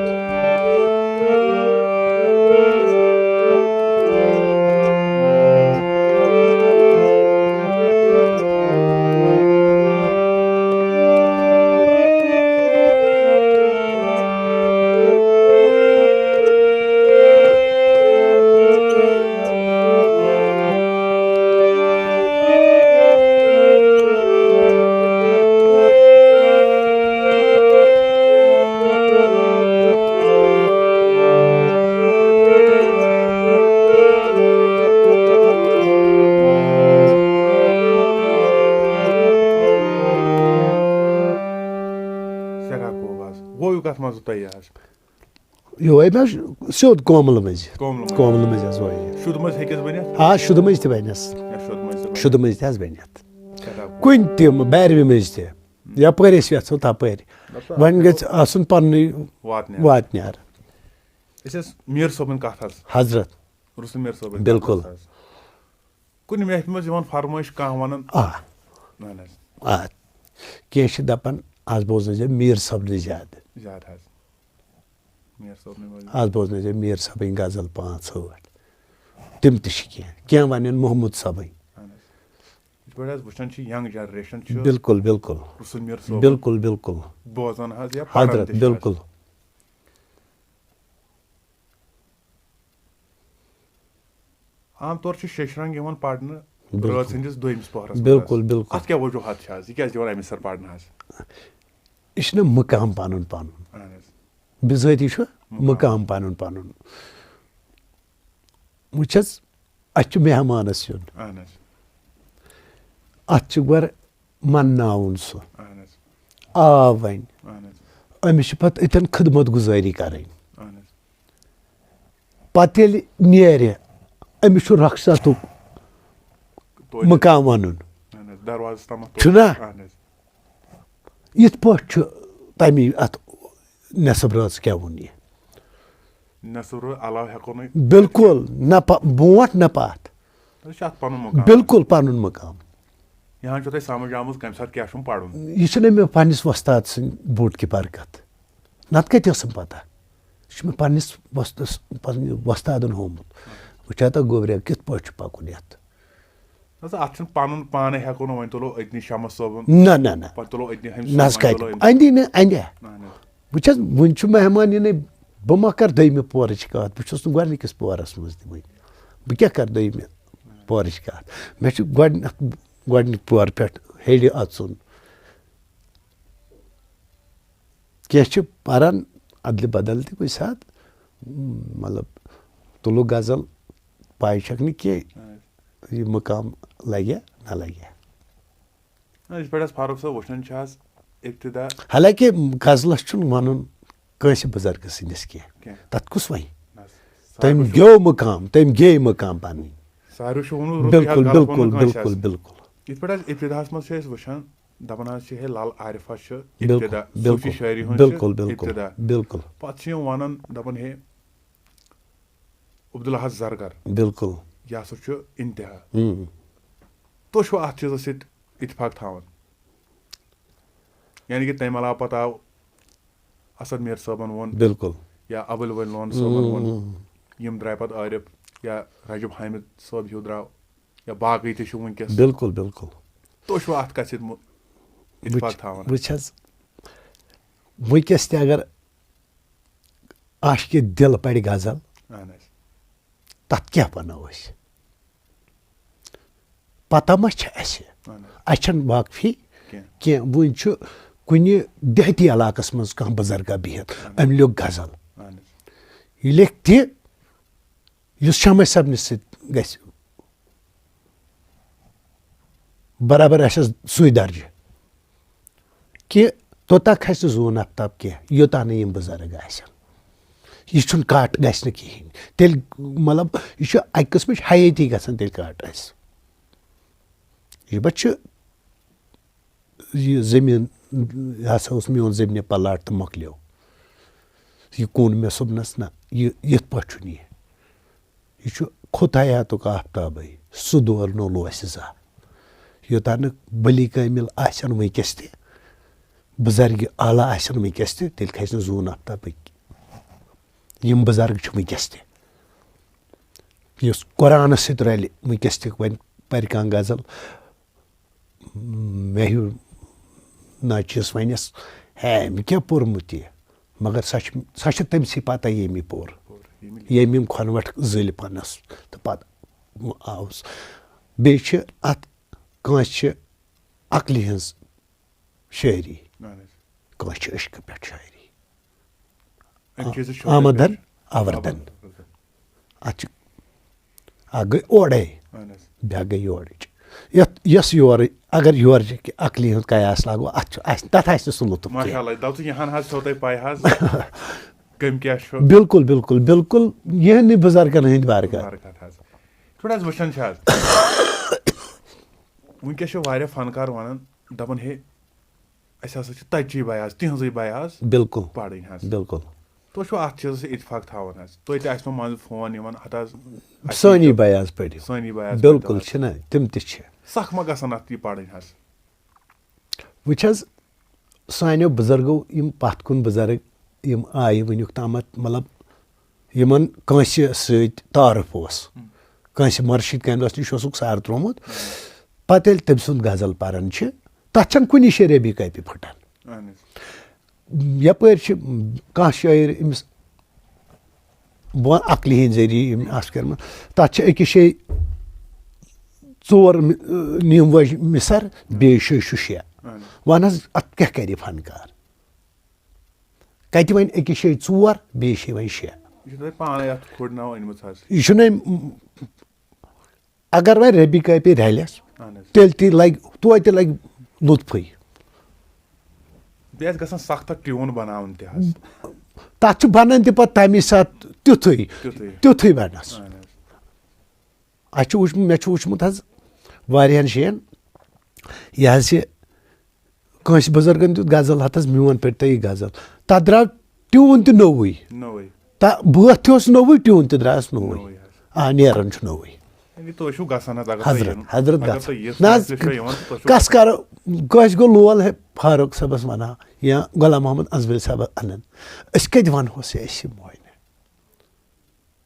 یِہوے مےٚ سیوٚد کوملہٕ مٔنٛزۍ کوملہٕ مٔنٛزۍ حظ آ شُدٕ مٔنٛزۍ تہِ بنٮ۪س شُدٕ مٔنٛزۍ تہِ حظ بنٮ۪تھ کُنہِ تہِ بیروِ مٔنٛزۍ تہِ یپٲرۍ أسۍ یژھو تپٲرۍ وۄنۍ گژھِ آسُن پننُے واتنِیار حضرت بِلکُل آ کینٛہہ چھِ دپان آز بوزنٲیزیو میٖر صٲبنٕے زیادٕ آز بوزنٲیزیو میٖر صٲبٕنۍ غزل 5-8 تِم تہِ چھِ کینٛہہ ونن محمد صٲبٕنۍ بِلکُل بِلکُل بِلکُل بِلکُل حضرت بِلکُل عام طور چھِ شیٚشرنٛگ یِوان پرنہٕ رٲژ ہٕنٛدِس دوٚیمِس پۄہرس بِلکُل بِلکُل اتھ کیٛاہ وجوٗہات چھِ حظ یہِ کیٛازِ دِوان أمِس سر پرنہٕ حظ یہِ چھُنہ مُقام پنُن پنُن بِذٲتی چھُ مُقام پنُن پنُن وٕچھ حظ اَسہِ چھُ مہمانس یُن اتھ چھُ گۄڈٕ منناوُن سُہ آو وۄنۍ أمِس چھِ پتہٕ أتٮ۪ن خدمت گُزٲری کرٕنۍ پتہٕ ییٚلہِ نیرِ أمِس چھُ رۄخصتُک مُقام ونُن چھُنہ یِتھ پٲٹھۍ چھُ تمی اتھ نٮ۪صٕب رٲژ کیٛاہ ووٚن یہِ بِلکُل نہ برونٛٹھ نہ پتھ بِلکُل پنُن مُقام یہِ چھُنہ مےٚ پننِس وۄستاد سٕنٛدۍ بوٗٹہٕ کہِ برکت نتہٕ کتہِ ٲسٕم پتہ چھُ مےٚ پنٛنِس وۄستادن ہومُت وٕچھا تا گوبریا کِتھ پٲٹھۍ چھُ پَکُن یَتھ. اَتھ چھُنہٕ پَنُن پانے ہٮ۪کو نہٕ وۄنۍ تُلو أتنی شمس صٲبُن نہ پَتہٕ تُلو أتنی نہ حظ کَتہِ اَندی نہٕ اَندیا وٕچھ حظ وٕنہِ چھُ مہمان یِنٕے بہٕ ما کَرٕ دوٚیمہِ پورٕچ کَتھ بہٕ چھُس نہٕ گۄڈنِکِس پورَس منٛز تہِ وٕنہِ بہٕ کیٛاہ کَرٕ دوٚیمہِ پورٕچ کَتھ مےٚ چھُ گۄڈنِکۍ پورٕ پٮ۪ٹھ ہیٚرِ اَژُن کینٛہہ چھِ پَران اَدلہِ بدل تہِ کُنہِ ساتہٕ مطلب تُلُکھ غزل پاے چھَکھ نہٕ کینٛہہ یہِ مُقام لَگیا نہ لَگیا. یِتھ پٲٹھۍ حظ فاروق صٲب وٕچھان چھِ حظ اِبتدا حالانکہِ غزلَس چھُنہٕ وَنُن کٲنٛسہِ بُزرگہٕ سٕنٛدِس کینٛہہ تَتھ کُس وَنہِ تٔمۍ گیوٚو مُقام تٔمۍ گیٚیہِ مُقام پَنٕنۍ ساروی چھُ ووٚنمُت بِلکُل بِلکُل بِلکُل بِلکُل. یِتھ پٲٹھۍ حظ اِبتداہَس منٛز چھِ أسۍ وٕچھان دَپان حظ چھِ ہے لل عارفہ چھِ بِلکُل صوٗفی شٲعری ہُنٛد بِلکُل بِلکُل بِلکُل پَتہٕ چھِ یِم وَنان دَپان ہے عبدالحظ زرگر بِلکُل یہِ ہسا چھُ اِنتِہا. تُہۍ چھُو اَتھ چیٖزَس سۭتۍ اِتفاق تھاوان یعنی کہِ تَمہِ علاوٕ پَتہٕ آو اسد میٖر صٲبن ووٚن بِلکُل یا ابوٗل ؤلۍ لون صٲبن ووٚن یِم درٛاے پَتہٕ عارف یا رجب حامد صٲب ہیوٗ درٛاو یا باقٕے تہِ چھِ وٕنکیٚس بِلکُل بِلکُل. تُہۍ چھُو اَتھ کَتھِ سۭتۍ اِتفاق تھاوان. وٕچھ حظ وٕنکیٚس تہِ اگر عاشقِ دِل پَرِ غزل اہن حظ تَتھ کیٛاہ وَنو أسۍ پتہ ما چھِ اَسہِ اَسہِ چھَنہٕ واقفی کینٛہہ وٕنۍ چھُ کُنہِ دہٲتی علاقَس منٛز کانٛہہ بُزرگا بِہِتھ أمۍ لیوٚکھ غزل یہِ لیکھِ تہِ یُس شمس صٲبنِس سۭتۍ گژھِ برابر آسٮ۪س سُے درجہِ کہِ توٚتاہ کھسہِ نہٕ زوٗن آفتاب کینٛہہ یوٚتانۍ نہٕ یِم بُزرگ آسن یہِ چھُنہٕ کَٹ گژھِ نہٕ کِہیٖنۍ تیٚلہِ مطلب یہِ چھُ اَکہِ قٕسمٕچ حیٲتی گژھان تیٚلہِ کَٹ اَسہِ یہِ بہٕ چھُ یہِ زٔمیٖن یہِ ہسا اوس میون زٔمیٖنہِ پلاٹ تہٕ مۄکلیو یہِ کُن مےٚ صُبنَس نہ یہِ یِتھ پٲٹھۍ چھُنہٕ یہِ چھُ خُدایاتُک آفتابٕے سُہ دور نہٕ لوسہِ زانٛہہ یوٚتانۍ نہٕ بٔلی کٲمِل آسن وٕنکیٚس تہِ بُزرگہِ اعلیٰ آسن وٕنکیٚس تہِ تیٚلہِ کھسہِ نہٕ زوٗن آفتابٕکۍ یِم بُزرگ چھِ وٕنکیٚس تہِ یُس قۄرانَس سۭتۍ رَلہِ وٕنکیٚس تہِ وۄنۍ پَرِ کانٛہہ غزل مےٚ ہیوٗ ناچیٖز وَنٮ۪س ہے مےٚ کیٛاہ پوٚرمُت یہِ مگر سۄ چھِ تٔمسٕے پَتہ ییٚمہِ پوٚر ییٚمۍ یِم کھۄنوَٹھ زٔلۍ پانَس تہٕ پَتہٕ آوُس بیٚیہِ چھِ اَتھ کٲنٛسہِ چھِ عقلہِ ہِنٛز شٲعری کٲنٛسہِ چھِ عشقہٕ پٮ۪ٹھ شٲعری آمدن آوردن اَتھ چھِ اکھ گٔے اورَے بیٛاکھ گٔے یورٕچ یۄس یورٕ اگر یورٕچ عقلہِ ہُنٛد قیاس لاگو اَتھ چھُ اَسہِ تَتھ آسہِ نہٕ سُہ لُطُف بِلکُل بِلکُل بِلکُل یِہنٛدِ بُزرگن ہٕنٛدۍ برکت حظ وٕچھان چھِ حظ وٕنکیٚس چھِ واریاہ فنکار وَنان دَپان ہے اَسہِ ہسا چھِ تَتچی بیاض تِہنٛزٕے بیاض بِلکُل پَرٕنۍ حظ بِلکُل تُہۍ چھُو اَتھ چیٖزَس سۭتۍ اِتفاق تھاوان حظ تُہۍ تہِ آسنو منٛزٕ فون یِوان ہَتہٕ حظ سٲنی بیاض پٔرِو سٲنی بیاض بِلکُل چھِنہ تِم تہِ چھِ سخ ما گژھان اَتھ یہِ پَرٕنۍ حظ وٕچھ حظ سانیو بُزرگو یِم پَتھ کُن بُزرگ یِم آیہِ وٕنیُک تامَتھ مطلب یِمن کٲنٛسہِ سۭتۍ تعارُف اوس کٲنٛسہِ مُرشِد کاملَس نِش اوسُکھ سر ترٛوومُت پَتہٕ ییٚلہِ تٔمۍ سُنٛد غزل پَران چھِ تَتھ چھَنہٕ کُنی جایہِ ربی کاپی پھٕٹان یَپٲرۍ چھِ کانٛہہ شٲعر أمِس عقلہِ ہِنٛدۍ ذٔریعہٕ یِم آسہٕ کٔرمٕژ تَتھ چھِ أکِس جایہِ 4 نِم وٲج مِثر بیٚیہِ شیٚیہِ چھُ 6 وَن حظ اَتھ کیٛاہ کَرِ فنکار کَتہِ وَنہِ أکِس جایہِ 4 بیٚیِس جایہِ وَنہِ 6 یہِ چھُنہٕ أمۍ اگر وۄنۍ ربی کاپی رَلٮ۪س تیٚلہِ تہِ لَگہِ توتہِ لَگہِ لُطفٕے تَتھ چھُ بَنان تہِ پَتہٕ تَمی ساتہٕ تیُتھُے بَنَس اَسہِ چھُ وٕچھمُت مےٚ چھُ وٕچھمُت حظ واریاہَن جایَن یہِ حظ یہِ کٲنٛسہِ بُزرگَن دیُت غزل ہَتھ حظ میون پٔرۍ تو یہِ غزل تَتھ درٛاو ٹیوٗن تہِ نوٚوُے بٲتھ تہِ اوس نوٚوُے ٹیوٗن تہِ درٛایَس نوٚوُے نیران چھُ نوٚوُے حضرت گژھان نہ حظ کَس کَرو کٲنٛسہِ گوٚو لول ہے فاروق صٲبَس وَنہٕ ہا یا غلام محمد اَزوَل صٲبَس اَنَن أسۍ کَتہِ وَنہوس ہے أسۍ یِمو نہٕ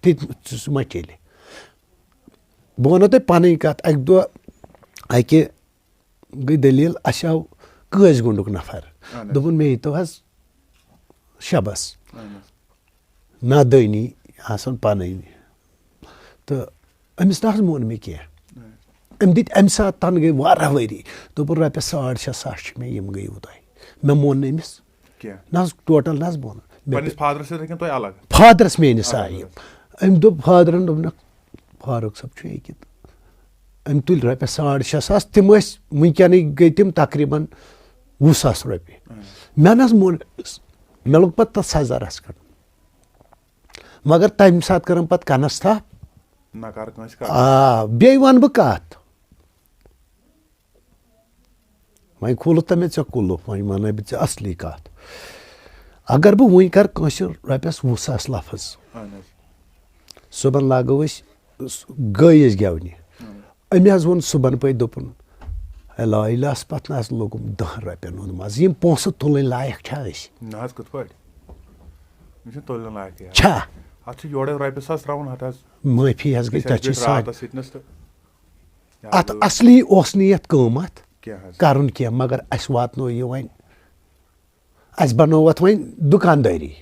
تِتہِ سُہ ما چلہِ بہٕ وَنو تۄہہِ پَنٕنۍ کَتھ اَکہِ دۄہ اَکہِ گٔے دٔلیٖل اَسہِ آو کٲسۍ گُنٛڈُک نفر دوٚپُن مےٚ ییٖتو حظ شبس نادٲنی آسان پَنٕنۍ تہٕ أمِس نہ حظ مون مےٚ کینٛہہ أمۍ دِتۍ اَمہِ ساتہٕ تَنہٕ گٔے واریاہ ؤری دوٚپُن رۄپیَس 6,500 چھِ مےٚ یِم گٔیوٕ تۄہہِ مےٚ مون نہٕ أمِس نہ حظ ٹوٹل نہ حظ مون فادرَس میٲنِس آیہِ یِم أمۍ دوٚپ فادرَن دوٚپنکھ فاروق صٲب چھُ ییٚکہِ أمۍ تُلۍ رۄپیَس 6,500 تِم ٲسۍ وٕنکٮ۪نٕے گٔے تِم تقریٖباً 20,000 رۄپیہِ مےٚ نہ حظ مون مےٚ لوٚگ پَتہٕ تَتھ سزارَس کَڑُن مگر تَمہِ ساتہٕ کٔرٕم پَتہٕ کَنَس تھپھ بیٚیہِ وَنہٕ بہٕ کَتھ وۄنۍ کھوٗلُتھ مےٚ ژےٚ کُلُف وۄنۍ وَنَے بہٕ ژےٚ اَصلی کَتھ اگر بہٕ وٕنۍ کَرٕ کٲنٛسہِ رۄپیَس 20,000 لفظ صُبحن لاگو أسۍ گٲے ٲسۍ گٮ۪ونہِ أمۍ حظ ووٚن صُبحن پٲٹھۍ دوٚپُن لا اِلاس پَتہٕ نہ حظ لوٚگُم 10 رۄپیَن ہُنٛد مَزٕ یِم پونٛسہٕ تُلٕنۍ لایق چھا أسۍ چھا معٲفی حظ گٔے تَتھ چھِ اَتھ اَصلی اوس نہٕ یَتھ قۭمَتھ کَرُن کینٛہہ مگر اَسہِ واتنو یہِ وۄنۍ اَسہِ بَنٲو اَتھ وۄنۍ دُکاندٲری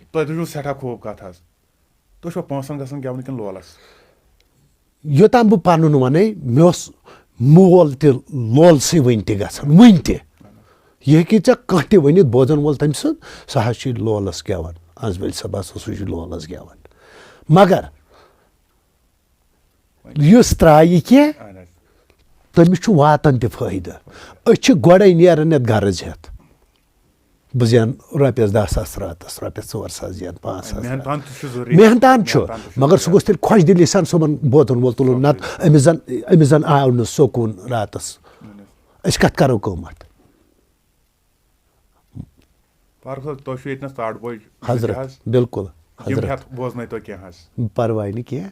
یوٚتام بہٕ پَنُن وَنے مےٚ اوس مول تہِ لولسٕے وٕنہِ تہِ گژھان وٕنہِ تہِ یہِ ہیٚکی ژےٚ کانٛہہ تہِ ؤنِتھ بوزَن وول تٔمۍ سُنٛد سُہ حظ چھُ لولَس گٮ۪وان اَنزوَلۍ صٲب ہسا سُہ چھُ لولَس گٮ۪وان مگر یُس ترٛایہِ کینٛہہ تٔمِس چھُ واتان تہِ فٲیدٕ أسۍ چھِ گۄڈَے نیران یَتھ غرض ہٮ۪تھ بہٕ زینہٕ رۄپیَس 10,000 راتَس رۄپیَس 4,000 زینہٕ 5,000 محنتان چھُ مگر سُہ گوٚژھ تیٚلہِ خۄش دِلی سان صُبحن بوتَن وول تُلُن نَتہٕ أمِس زَن آو نہٕ سکوٗن راتَس أسۍ کَتھ کَرو قۭمَتھ حضرت بِلکُل حضرت پَرواے نہٕ کینٛہہ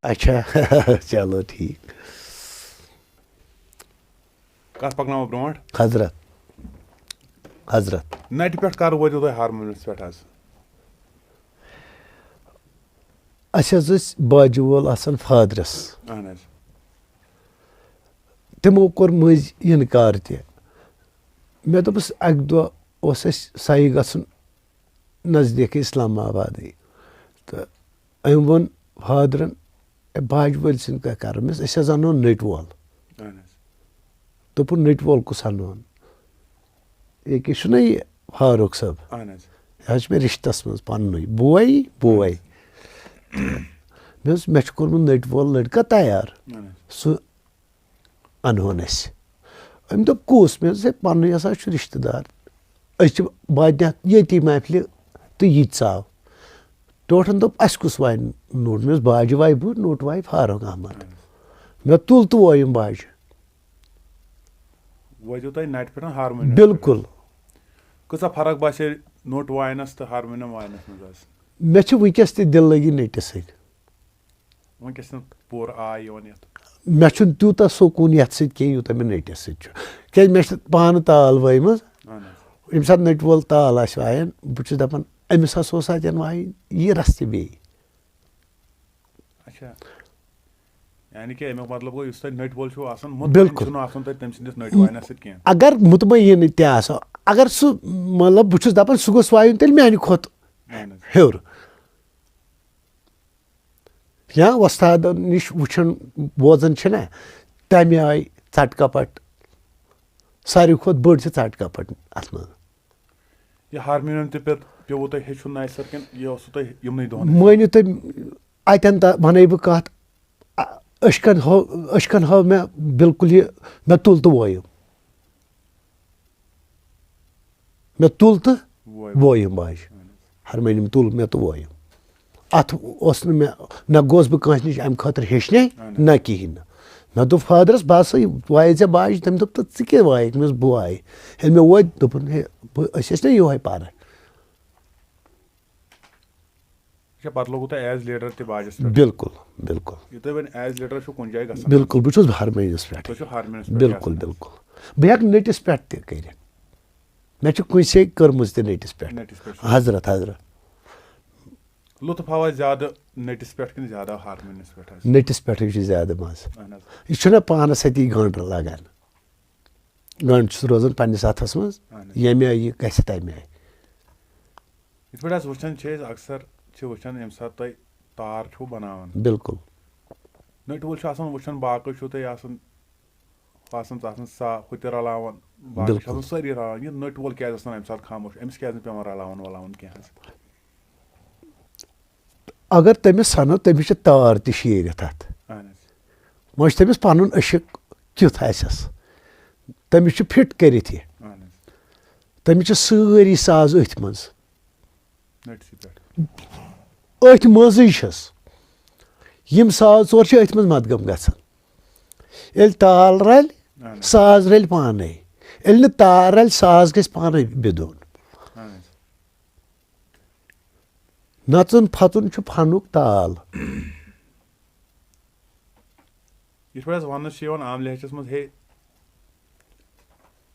اچھا چلو ٹھیٖک کَتھ پَکناوو برونٛٹھ حضرت نَٹہِ پٮ۪ٹھ کَر وٲتِو تُہۍ ہارمونِیَمَس پٮ۪ٹھ حظ اَسہِ حظ ٲسۍ باجہِ وول آسان فادرَس اہن حظ تِمو کوٚر مٔنٛزۍ اِنکار تہِ مےٚ دوٚپُس اَکہِ دۄہ اوس اَسہِ سایہِ گژھُن نزدیٖکٕے اِسلام آبادٕے تہٕ أمۍ ووٚن فادرَن باجہِ وٲلۍ سٕنٛدۍ کیٛاہ کَرو أسۍ حظ اَنو نٔٹۍ وول اہن حظ دوٚپُن نٔٹۍ وول کُس اَنہون ییٚکیٛاہ چھُنہ یہِ فاروق صٲب اہن حظ یہِ حظ چھُ مےٚ رِشتَس منٛز پَننُے بوے مےٚ چھُ کوٚرمُت نٔٹۍ وول لٔڑکہٕ تیار سُہ اَنہون أسۍ أمۍ دوٚپ کُس مےٚ دوٚپُس ہے پَننُے ہسا چھُ رِشتہٕ دار أسۍ چھِ واتہِ ییٚتی محفلہِ تہٕ یہِ تہِ ژاو ٹوٹھن دوٚپ اَسہِ کُس وایہِ نوٚٹ مےٚ اوس باجہِ وایہِ بہٕ نوٚٹ وایہِ فاروق احمد مےٚ تُل تہٕ وویِم باجہِ وٲتِو تۄہہِ نَٹہِ پٮ۪ٹھ ہارمونِیَم بِلکُل کۭژاہ فرق باسے نوٚٹ واینَس تہٕ ہارمونِیَم واینَس منٛز حظ مےٚ چھِ وٕنکٮ۪س تہِ دِل لٔگی نٔٹِس سۭتۍ وٕنکٮ۪س چھُنہٕ پوٗرٕ آے یِوان یَتھ مےٚ چھُنہٕ تیوٗتاہ سکوٗن یَتھ سۭتۍ کینٛہہ یوٗتاہ مےٚ نٔٹِس سۭتۍ چھُ کیٛازِ مےٚ چھِ پانہٕ تال وٲیمٕژ ییٚمہِ ساتہٕ نٔٹۍ وول تال آسہِ وایان بہٕ چھُس دَپان أمِس ہسا اوس اَتٮ۪ن وایِنۍ یہِ رَستہٕ بیٚیہِ اچھا یعنی کہِ اَمیُک مطلب گوٚو یُس تۄہہِ نٔٹۍ وول چھُو آسان بِلکُل چھُنہٕ آسان تۄہہِ تٔمۍ سٕنٛدِس نٔٹۍ واینَس سۭتۍ کینٛہہ اگر مُطمعین تہِ آسو اگر سُہ مطلب بہٕ چھُس دَپان سُہ گوٚژھ وایُن تیٚلہِ میٛانہِ کھۄتہٕ ہیوٚر یا وۄستادن نِش وٕچھان بوزان چھِنہ تَمہِ آیہِ ژَٹہٕ کپٹ ساروی کھۄتہٕ بٔڑ چھِ ژَٹہٕ کپٹ اَتھ منٛز یہِ ہارمونِیَم تہِ پیوٚوُ تۄہہِ ہیٚچھُن نَیہِ سَر کِنہٕ یہِ اوسوُ تۄہہِ یِمنٕے دۄہن مٲنِو تُہۍ اَتٮ۪ن وَنَے بہٕ کَتھ أچھ کَن ہٲو مےٚ بِلکُل یہِ مےٚ تُل تہٕ وویِم مےٚ تُل تہٕ وویِم باجہِ ہارمونِیَم تُل مےٚ تہٕ وویِم اَتھ اوس نہٕ مےٚ نہ گوس بہٕ کٲنٛسہِ نِش اَمہِ خٲطرٕ ہیٚچھنہِ نہ کِہیٖنۍ نہٕ مےٚ دوٚپ فادرَس بہٕ ہسا وایے ژےٚ باجہِ تٔمۍ دوٚپ تہٕ ژٕ کیٛاہ وایَکھ مےٚ دوٚپُس بہٕ وایہِ ییٚلہِ مےٚ وٲتۍ دوٚپُن ہے أسۍ ٲسۍ نہ یِہوے پَران اچھا پَتہٕ لوگوُ تۄہہِ ایز لیٖڈر تہِ باجَس پٮ۪ٹھ بِلکُل بِلکُل یہِ تُہۍ وۄنۍ ایز لیٖڈر چھُو کُنہِ جایہِ گژھان بِلکُل بہٕ چھُس ہارمونِیَمَس پٮ۪ٹھ تُہۍ چھُو ہارمونِیَمَس پٮ۪ٹھ بِلکُل بِلکُل بہٕ ہٮ۪کہٕ نٔٹِس پٮ۪ٹھ تہِ کٔرِتھ مےٚ چھِ کُنہِ سے کٔرمٕژ تہِ نٔٹِس پٮ۪ٹھ حضرت لُطف آوا زیادٕ نٔٹِس پٮ۪ٹھ کِنہٕ زیادٕ ہارمونِیَمَس پٮ۪ٹھ حظ نٔٹِس پٮ۪ٹھٕے چھُ زیادٕ مَزٕ یہِ چھُنہ پانَس اَتی گنٛڈ لگان گنٛڈ چھُس روزان پنٛنِس اَتھَس منٛز ییٚمہِ آیہِ یہِ گژھِ تَمہِ آیہِ یِتھ پٲٹھۍ حظ وٕچھان چھِ أسۍ اکثر چھِ وٕچھان ییٚمہِ ساتہٕ تۄہہِ تار چھُو بَناوان بِلکُل نٔٹۍ وول چھُ آسان وٕچھان باقٕے چھُو تۄہہِ آسان سا ہُہ تہِ رلاوان باقٕے چھِ آسان سٲری رلاوان یہِ نٔٹۍ وول کیٛازِ آسان اَمہِ ساتہٕ خاموش أمِس کیٛازِ نہٕ پیٚوان رلاوُن ولاوُن کینٛہہ حظ اگر تٔمِس سَنو تٔمِس چھِ تار تہِ شیٖرِتھ اَتھ وۄنۍ چھُ تٔمِس پَنُن أشِک کیُتھ آسٮ۪س تٔمِس چھُ فِٹ کٔرِتھ یہِ تٔمِس چھِ سٲری ساز أتھۍ منٛز أتھۍ منٛزٕے چھِس یِم ساز ژور چھِ أتھۍ منٛز مدغم گژھان ییٚلہِ تال رَلہِ ساز رَلہِ پانے ییٚلہِ نہٕ تار رَلہِ ساز گژھِ پانے بِدُن نژُن پھژُن چھُ فنُک تال یِتھ پٲٹھۍ حظ وَننہٕ چھِ یِوان عام لہجَس منٛز ہے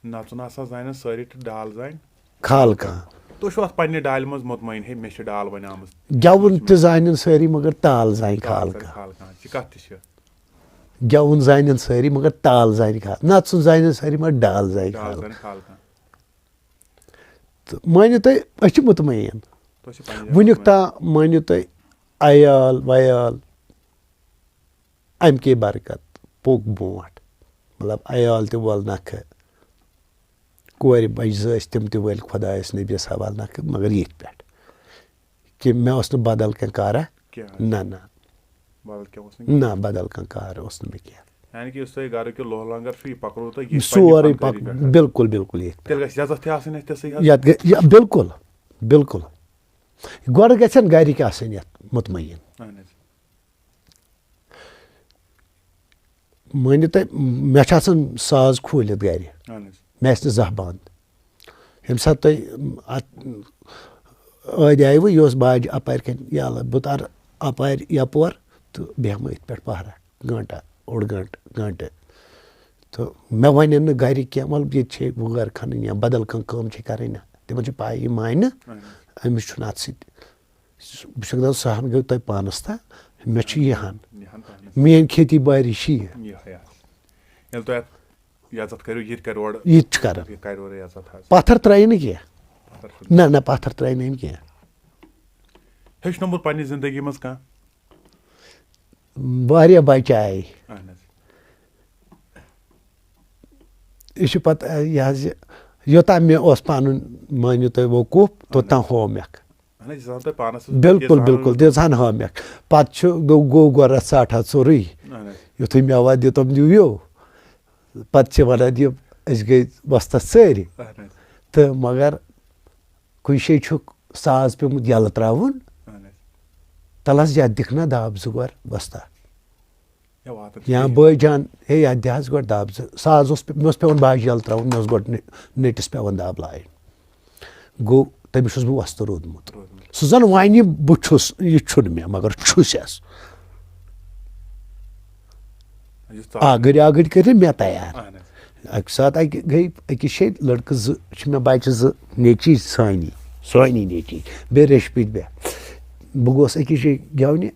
نژُن ہسا زانن سٲری تہٕ ڈال زانہِ خال کانٛہہ تُہۍ چھِو اَتھ پننہِ ڈالہِ منٛز مطمعین ہے مےٚ چھِ ڈال بَنیمٕژ گٮ۪وُن تہِ زانن سٲری مگر تال زانہِ خال کانٛہہ یہِ کَتھ تہِ چھِ گٮ۪وُن زانن سٲری مگر تال زانہِ خال نژُن زانن سٲری مگر ڈال زانہِ خال تہٕ مٲنِو تُہۍ أسۍ چھِ مطمعین وُنیُک تام مٲنِو تُہۍ عیال ویال اَمہِ کے برکت پوٚک برونٛٹھ مطلب عیال تہِ وول نکھٕ کورِ بَجہِ زٕ ٲسۍ تِم تہِ وٲلۍ خۄدایَس نبیَس حوالہٕ نکھٕ مگر ییٚتھۍ پٮ۪ٹھ کہِ مےٚ اوس نہٕ بدل کانٛہہ کارا نہ نہ بدل کانٛہہ کار اوس نہٕ مےٚ کینٛہہ سورُے بِلکُل بِلکُل ییٚتھۍ بِلکُل بِلکُل گۄڈٕ گژھن گرِکۍ آسٕنۍ یَتھ مطمعین مٲنِو تُہۍ مےٚ چھُ آسان ساز کھوٗلِتھ گرِ مےٚ آسہِ نہٕ زانٛہہ بنٛد ییٚمہِ ساتہٕ تُہۍ اَتھ ٲدۍ آیوٕ یہِ اوس باجہِ اَپارِ کَنۍ یَلہٕ بہٕ تارٕ اَپارِ یَپور تہٕ بیٚہمہٕ یِتھ پٲٹھۍ پہرا گٲنٛٹا اوٚڑ گٲنٛٹہٕ تہٕ مےٚ وَنن نہٕ گرِ کینٛہہ وَلہٕ ییٚتہِ چھے وٲر کھنٕنۍ یا بدل کانٛہہ کٲم چھے کَرٕنۍ نہ تِمن چھِ پاے یہِ مانہِ نہٕ أمِس چھُنہٕ اَتھ سۭتۍ بہٕ چھُسکھ دَپان سُہ ہن گٔیو تۄہہِ پانَس تام مےٚ چھُ یہِ ہن میٲنۍ کھیتی بٲری چھِ یہِ یہِ تہِ چھُ کران پَتھر ترٛایہِ نہٕ کینٛہہ نہ پَتھر ترٛایہِ نہٕ أمۍ کینٛہہ ہیٚچھنومُت پننہِ زندگی منٛز کانٛہہ واریاہ بچہِ آیہِ یہِ چھُ پَتہٕ یہِ حظ یہِ یوٚتام مےٚ اوس پَنُن مٲنِو تُہۍ وقوٗف توٚتام ہومکھ بِلکُل تیٖژہن ہومکھ پَتہٕ چھُ گوٚو گۄڈٕ ژاٹھا ژوٚرُے یِتھُے مےٚ دِتُم دِیِو پَتہٕ چھِ وَنان یہِ أسۍ گٔے وۄستَس ژٲرۍ تہٕ مگر کُنہِ جایہِ چھُکھ ساز پیوٚمُت یَلہٕ ترٛاوُن تَلہٕ حظ یَتھ دِکھ نا دَب زٕ گۄڈٕ وۄستا یا بٲے جان ہے یَتھ دِ حظ گۄڈٕ دَب زٕ ساز اوس مےٚ اوس پیٚوان باجہِ یَلہٕ ترٛاوُن مےٚ اوس گۄڈٕ نٔٹِس پیٚوان دَب لاگٕنۍ گوٚو تٔمِس چھُس بہٕ وۄستہٕ روٗدمُت سُہ زَن وَنہِ بہٕ چھُس یہِ چھُنہٕ مےٚ مگر چھُسٮ۪س آگٕرۍ کٔرِتھ مےٚ تیار اَکہِ ساتہٕ گٔے أکِس جایہِ لٔڑکہٕ زٕ چھِ مےٚ بَچہِ زٕ نیٚچی سٲنی نیٚچی بیٚیہِ ریٚشپٕتۍ بہٕ گوس أکِس جایہِ گٮ۪ونہِ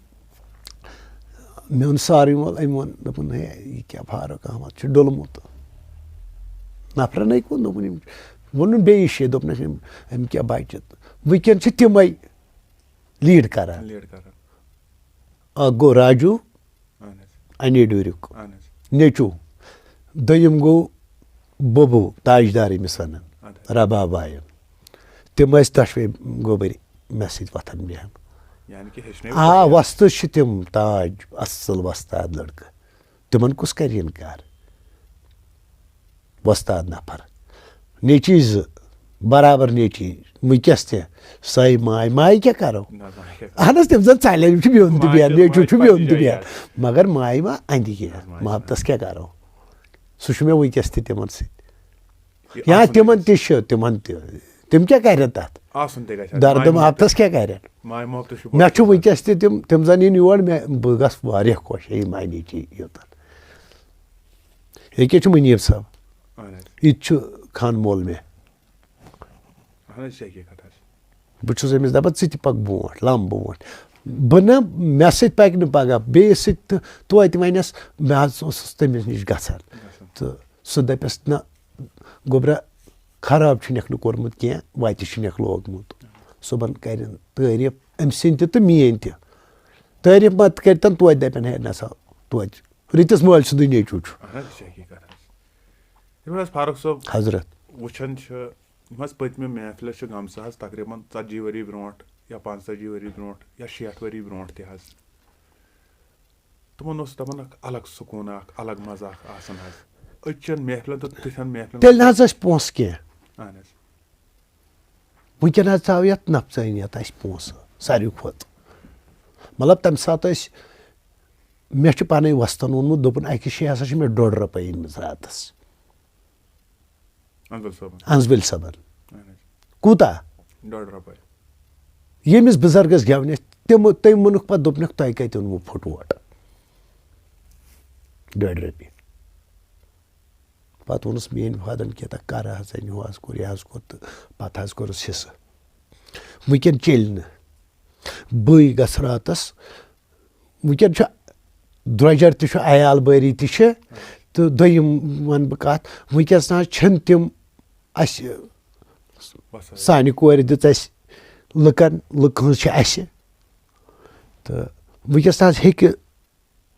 مےٚ ووٚن ساروٕے وول أمۍ ووٚن دوٚپُن ہے یہِ کیٛاہ فاروق احمد چھُ ڈوٚلمُت نفرن أکۍ ووٚن دوٚپُن یِم ووٚنُن بیٚیِس جایہِ دوٚپنَس أمۍ کیٛاہ بَچہِ وٕنکٮ۪ن چھِ تِمے لیٖڈ کران اکھ گوٚو راجوٗ اَنے ڈوٗریُک نیٚچوٗ دوٚیِم گوٚو بوبوٗ تاجدار ییٚمِس وَنان رباب بایَن تِم ٲسۍ دۄشوَے گوبٕرۍ مےٚ سۭتۍ وۄتھان بیٚہن وۄستہٕ چھِ تِم تاج اَصٕل وۄستاد لٔڑکہٕ تِمن کُس کَرِ اِنکار وۄستاد نفر نیٚچی زٕ برابر نیٚچی وٕنکٮ۪س تہِ سۄے ماے کیٛاہ کَرو اہن حظ تِم زَن ژَلن یِم چھِ بیوٚن تہِ بیٚہن نیٚچوٗ چھُ بیوٚن تہِ بیٚہن مگر ماے ما اَندِ کینٛہہ محبتس کیٛاہ کَرو سُہ چھُ مےٚ وٕنکٮ۪س تہِ تِمن سۭتۍ یا تِمن تہِ چھِ تِمن تہِ تِم کیٛاہ کَرن تَتھ دردٕ محبتس کیٛاہ کَرن مےٚ چھُ وٕنکٮ۪س تہِ تِم زَن یِن یور بہٕ گژھٕ واریاہ خۄش ہے ماے نیٚچی یوٚتن ییٚکیٛاہ چھُ مُنیٖب صٲب یہِ تہِ چھُ خان مول مےٚ بہٕ چھُس أمِس دَپان ژٕ تہِ پَکھ برونٛٹھ لَم برونٛٹھ بہٕ نہٕ مےٚ سۭتۍ پَکہِ نہٕ پَگاہ بیٚیِس سۭتۍ تہٕ توتہِ وَنٮ۪س مےٚ حظ اوسُس تٔمِس نِش گژھان تہٕ سُہ دَپٮ۪س نہ گوٚبرا خراب چھُنکھ نہٕ کوٚرمُت کینٛہہ وَتہِ چھُنکھ لوگمُت صُبحن کَرن تعٲریٖف أمۍ سٕنٛدۍ تہِ تہٕ میٲنۍ تہِ تعٲریٖف ما کٔرتَن توتہِ دَپن ہے نسا توتہِ رٕتِس مٲلۍ سُنٛدُے نیٚچوٗ چھُ حضرت وٕچھان چھِ یِم حظ پٔتمہِ محفلہِ چھِ گٔمژٕ حظ تقریٖباً 40 ؤری برونٛٹھ یا 45 ؤری برونٛٹھ یا 60 ؤری برونٛٹھ تہِ حظ تِمن اوس دَپان اکھ الگ سکوٗنا اکھ الگ مزٕ اکھ آسان حظ أزچٮ۪ن محفلن تہٕ تِتھٮ۪ن محفلن تیٚلہِ نہ حظ ٲسۍ پونٛسہٕ کینٛہہ اہن حظ وٕنکٮ۪ن حظ ژاو یَتھ نفژٲنیت اَسہِ پونٛسہٕ ساروی کھۄتہٕ مطلب تَمہِ ساتہٕ ٲسۍ مےٚ چھُ پَنٕنۍ وۄستَن ووٚنمُت دوٚپُن اَکہِ جایہِ ہسا چھِ مےٚ $1.50 أنۍمٕژ راتَس انزوٕلۍ صٲبن کوٗتاہ $1.50 ییٚمِس بُزرگس گٮ۪ونہِ تٔمۍ ووٚنُکھ پَتہٕ دوٚپنکھ تۄہہِ کَتہِ اوٚنوُ پھُٹووٹ $1.50 پَتہٕ ووٚنُس میٲنۍ فادرن کیٛاہ کَر حظ أنۍ ہُہ حظ کوٚر یہِ حظ کوٚر تہٕ پَتہٕ حظ کوٚرُس حِصہٕ وٕنکٮ۪ن چیٚلہِ نہٕ بٕے گژھٕ راتس وٕنکٮ۪ن چھُ درٛوجر تہِ چھُ عیال بٲری تہِ چھِ تہٕ دوٚیِم وَنہٕ بہٕ کَتھ وٕنکٮ۪س نہ حظ چھِنہٕ تِم اَسہِ سانہِ کورِ دِژ اَسہِ لُکن لُکہٕ ہٕنٛز چھِ اَسہِ تہٕ وٕنکٮ۪س نہ حظ ہیٚکہِ